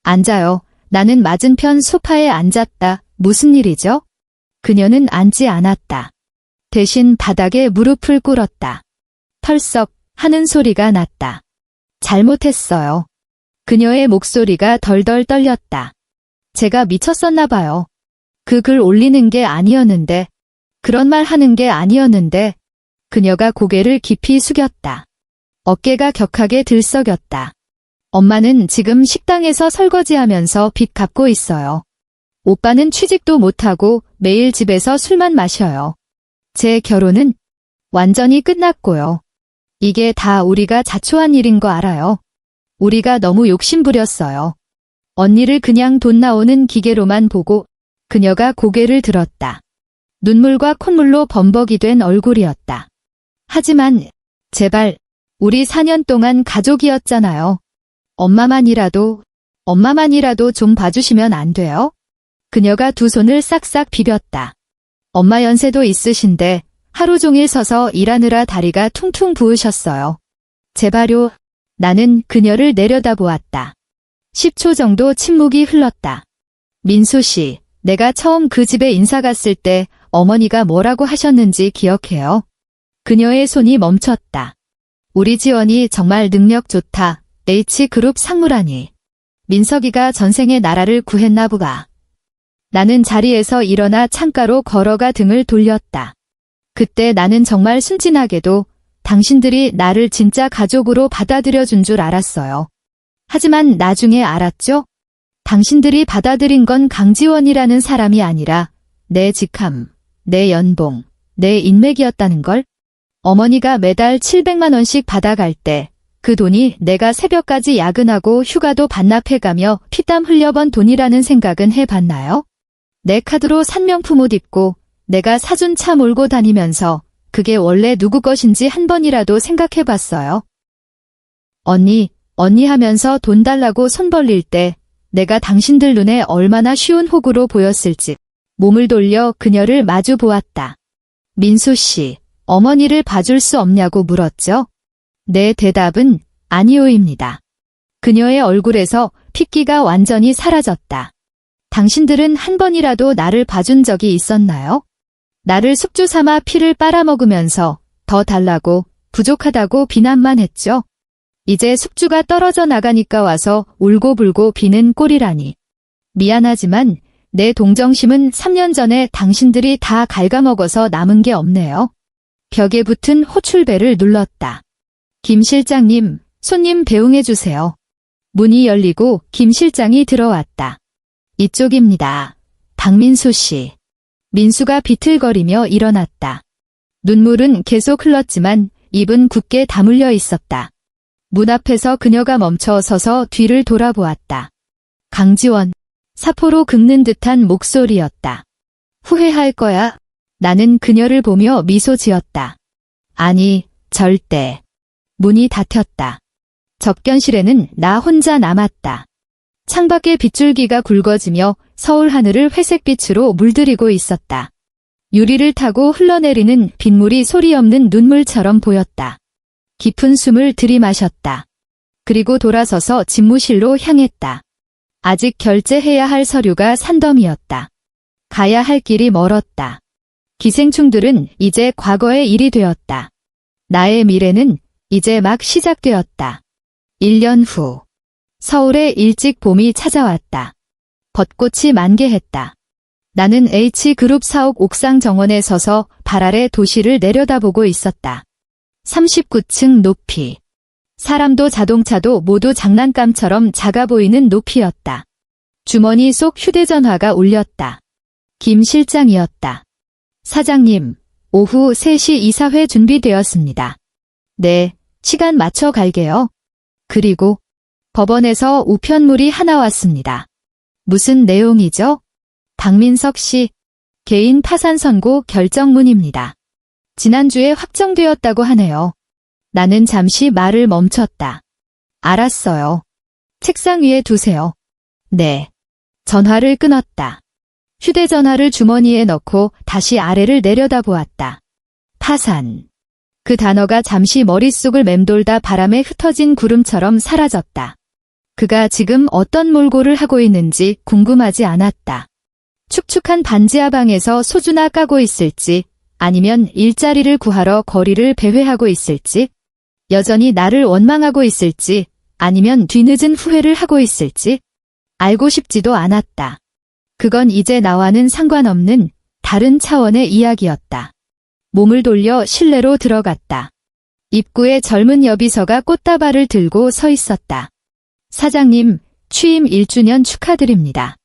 앉아요. 나는 맞은편 소파에 앉았다. 무슨 일이죠? 그녀는 앉지 않았다. 대신 바닥에 무릎을 꿇었다. 털썩 하는 소리가 났다. 잘못했어요. 그녀의 목소리가 덜덜 떨렸다. 제가 미쳤었나 봐요. 그 글 올리는 게 아니었는데, 그런 말 하는 게 아니었는데. 그녀가 고개를 깊이 숙였다. 어깨가 격하게 들썩였다. 엄마는 지금 식당에서 설거지하면서 빚 갚고 있어요. 오빠는 취직도 못하고 매일 집에서 술만 마셔요. 제 결혼은 완전히 끝났고요. 이게 다 우리가 자초한 일인 거 알아요. 우리가 너무 욕심부렸어요. 언니를 그냥 돈 나오는 기계로만 보고. 그녀가 고개를 들었다. 눈물과 콧물로 범벅이 된 얼굴이었다. 하지만 제발 우리 4년 동안 가족이었잖아요. 엄마만이라도 좀 봐주시면 안 돼요? 그녀가 두 손을 싹싹 비볐다. 엄마 연세도 있으신데 하루 종일 서서 일하느라 다리가 퉁퉁 부으셨어요. 제발요. 나는 그녀를 내려다보았다. 10초 정도 침묵이 흘렀다. 민수 씨, 내가 처음 그 집에 인사 갔을 때 어머니가 뭐라고 하셨는지 기억해요? 그녀의 손이 멈췄다. 우리 지원이 정말 능력 좋다. H그룹 상무라니. 민석이가 전생에 나라를 구했나 보가. 나는 자리에서 일어나 창가로 걸어가 등을 돌렸다. 그때 나는 정말 순진하게도 당신들이 나를 진짜 가족으로 받아들여준 줄 알았어요. 하지만 나중에 알았죠? 당신들이 받아들인 건 강지원이라는 사람이 아니라 내 직함, 내 연봉, 내 인맥이었다는 걸. 어머니가 매달 700만 원씩 받아갈 때 그 돈이 내가 새벽까지 야근하고 휴가도 반납해가며 피땀 흘려번 돈이라는 생각은 해봤나요? 내 카드로 산 명품 옷 입고 내가 사준 차 몰고 다니면서 그게 원래 누구 것인지 한 번이라도 생각해봤어요? 언니 하면서 돈 달라고 손 벌릴 때 내가 당신들 눈에 얼마나 쉬운 호구로 보였을지. 몸을 돌려 그녀를 마주 보았다. 민수 씨, 어머니를 봐줄 수 없냐고 물었죠? 내 대답은 아니오입니다. 그녀의 얼굴에서 핏기가 완전히 사라졌다. 당신들은 한 번이라도 나를 봐준 적이 있었나요? 나를 숙주 삼아 피를 빨아먹으면서 더 달라고 부족하다고 비난만 했죠. 이제 숙주가 떨어져 나가니까 와서 울고불고 비는 꼴이라니. 미안하지만 내 동정심은 3년 전에 당신들이 다 갉아먹어서 남은 게 없네요. 벽에 붙은 호출벨을 눌렀다. 김 실장님, 손님 배웅해주세요. 문이 열리고 김 실장이 들어왔다. 이쪽입니다. 박민수 씨. 민수가 비틀거리며 일어났다. 눈물은 계속 흘렀지만 입은 굳게 다물려 있었다. 문 앞에서 그녀가 멈춰 서서 뒤를 돌아보았다. 강지원. 사포로 긁는 듯한 목소리였다. 후회할 거야. 나는 그녀를 보며 미소 지었다. 아니, 절대. 문이 닫혔다. 접견실에는 나 혼자 남았다. 창밖에 빗줄기가 굵어지며 서울 하늘을 회색빛으로 물들이고 있었다. 유리를 타고 흘러내리는 빗물이 소리 없는 눈물처럼 보였다. 깊은 숨을 들이마셨다. 그리고 돌아서서 집무실로 향했다. 아직 결제해야 할 서류가 산더미였다. 가야 할 길이 멀었다. 기생충들은 이제 과거의 일이 되었다. 나의 미래는 이제 막 시작되었다. 1년 후, 서울에 일찍 봄이 찾아왔다. 벚꽃이 만개했다. 나는 H그룹 사옥 옥상 정원에 서서 발 아래 도시를 내려다보고 있었다. 39층 높이. 사람도 자동차도 모두 장난감처럼 작아 보이는 높이였다. 주머니 속 휴대전화가 울렸다. 김 실장이었다. 사장님, 오후 3시 이사회 준비되었습니다. 네, 시간 맞춰 갈게요. 그리고 법원에서 우편물이 하나 왔습니다. 무슨 내용이죠? 박민석 씨, 개인 파산 선고 결정문입니다. 지난주에 확정되었다고 하네요. 나는 잠시 말을 멈췄다. 알았어요. 책상 위에 두세요. 네. 전화를 끊었다. 휴대전화를 주머니에 넣고 다시 아래를 내려다보았다. 파산. 그 단어가 잠시 머릿속을 맴돌다 바람에 흩어진 구름처럼 사라졌다. 그가 지금 어떤 몰골을 하고 있는지 궁금하지 않았다. 축축한 반지하 방에서 소주나 까고 있을지, 아니면 일자리를 구하러 거리를 배회하고 있을지, 여전히 나를 원망하고 있을지, 아니면 뒤늦은 후회를 하고 있을지, 알고 싶지도 않았다. 그건 이제 나와는 상관없는 다른 차원의 이야기였다. 몸을 돌려 실내로 들어갔다. 입구에 젊은 여비서가 꽃다발을 들고 서 있었다. 사장님, 취임 1주년 축하드립니다.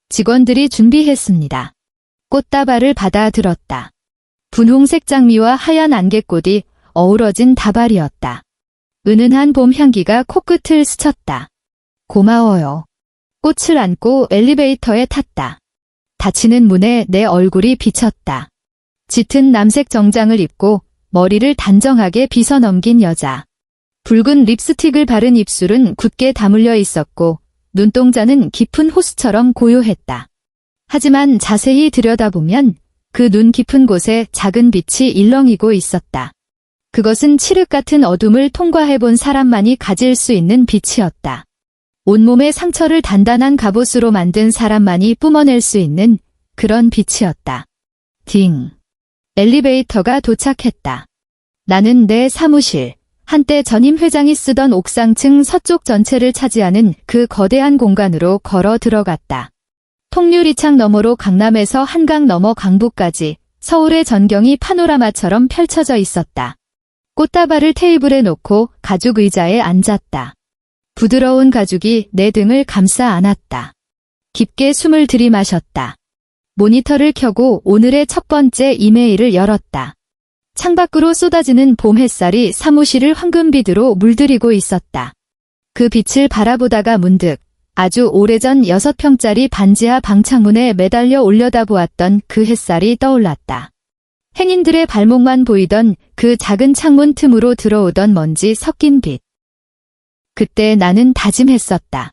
직원들이 준비했습니다. 꽃다발을 받아 들었다. 분홍색 장미와 하얀 안개꽃이 어우러진 다발이었다. 은은한 봄 향기가 코끝을 스쳤다. 고마워요. 꽃을 안고 엘리베이터에 탔다. 닫히는 문에 내 얼굴이 비쳤다. 짙은 남색 정장을 입고 머리를 단정하게 빗어넘긴 여자. 붉은 립스틱을 바른 입술은 굳게 다물려 있었고 눈동자는 깊은 호수처럼 고요했다. 하지만 자세히 들여다보면 그 눈 깊은 곳에 작은 빛이 일렁이고 있었다. 그것은 칠흑 같은 어둠을 통과해본 사람만이 가질 수 있는 빛이었다. 온몸의 상처를 단단한 갑옷으로 만든 사람만이 뿜어낼 수 있는 그런 빛이었다. 딩. 엘리베이터가 도착했다. 나는 내 사무실, 한때 전임 회장이 쓰던 옥상층 서쪽 전체를 차지하는 그 거대한 공간으로 걸어 들어갔다. 통유리창 너머로 강남에서 한강 너머 강북까지 서울의 전경이 파노라마처럼 펼쳐져 있었다. 꽃다발을 테이블에 놓고 가죽 의자에 앉았다. 부드러운 가죽이 내 등을 감싸 안았다. 깊게 숨을 들이마셨다. 모니터를 켜고 오늘의 첫 번째 이메일을 열었다. 창밖으로 쏟아지는 봄 햇살이 사무실을 황금빛으로 물들이고 있었다. 그 빛을 바라보다가 문득 아주 오래전 6평짜리 반지하 방창문에 매달려 올려다보았던 그 햇살이 떠올랐다. 행인들의 발목만 보이던 그 작은 창문 틈으로 들어오던 먼지 섞인 빛. 그때 나는 다짐했었다.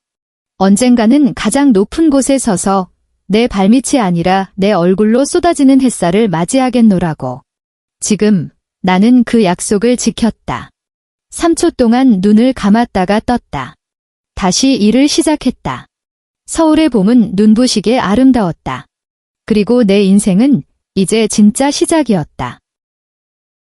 언젠가는 가장 높은 곳에 서서 내 발밑이 아니라 내 얼굴로 쏟아지는 햇살을 맞이하겠노라고. 지금 나는 그 약속을 지켰다. 3초 동안 눈을 감았다가 떴다. 다시 일을 시작했다. 서울의 봄은 눈부시게 아름다웠다. 그리고 내 인생은 이제 진짜 시작이었다.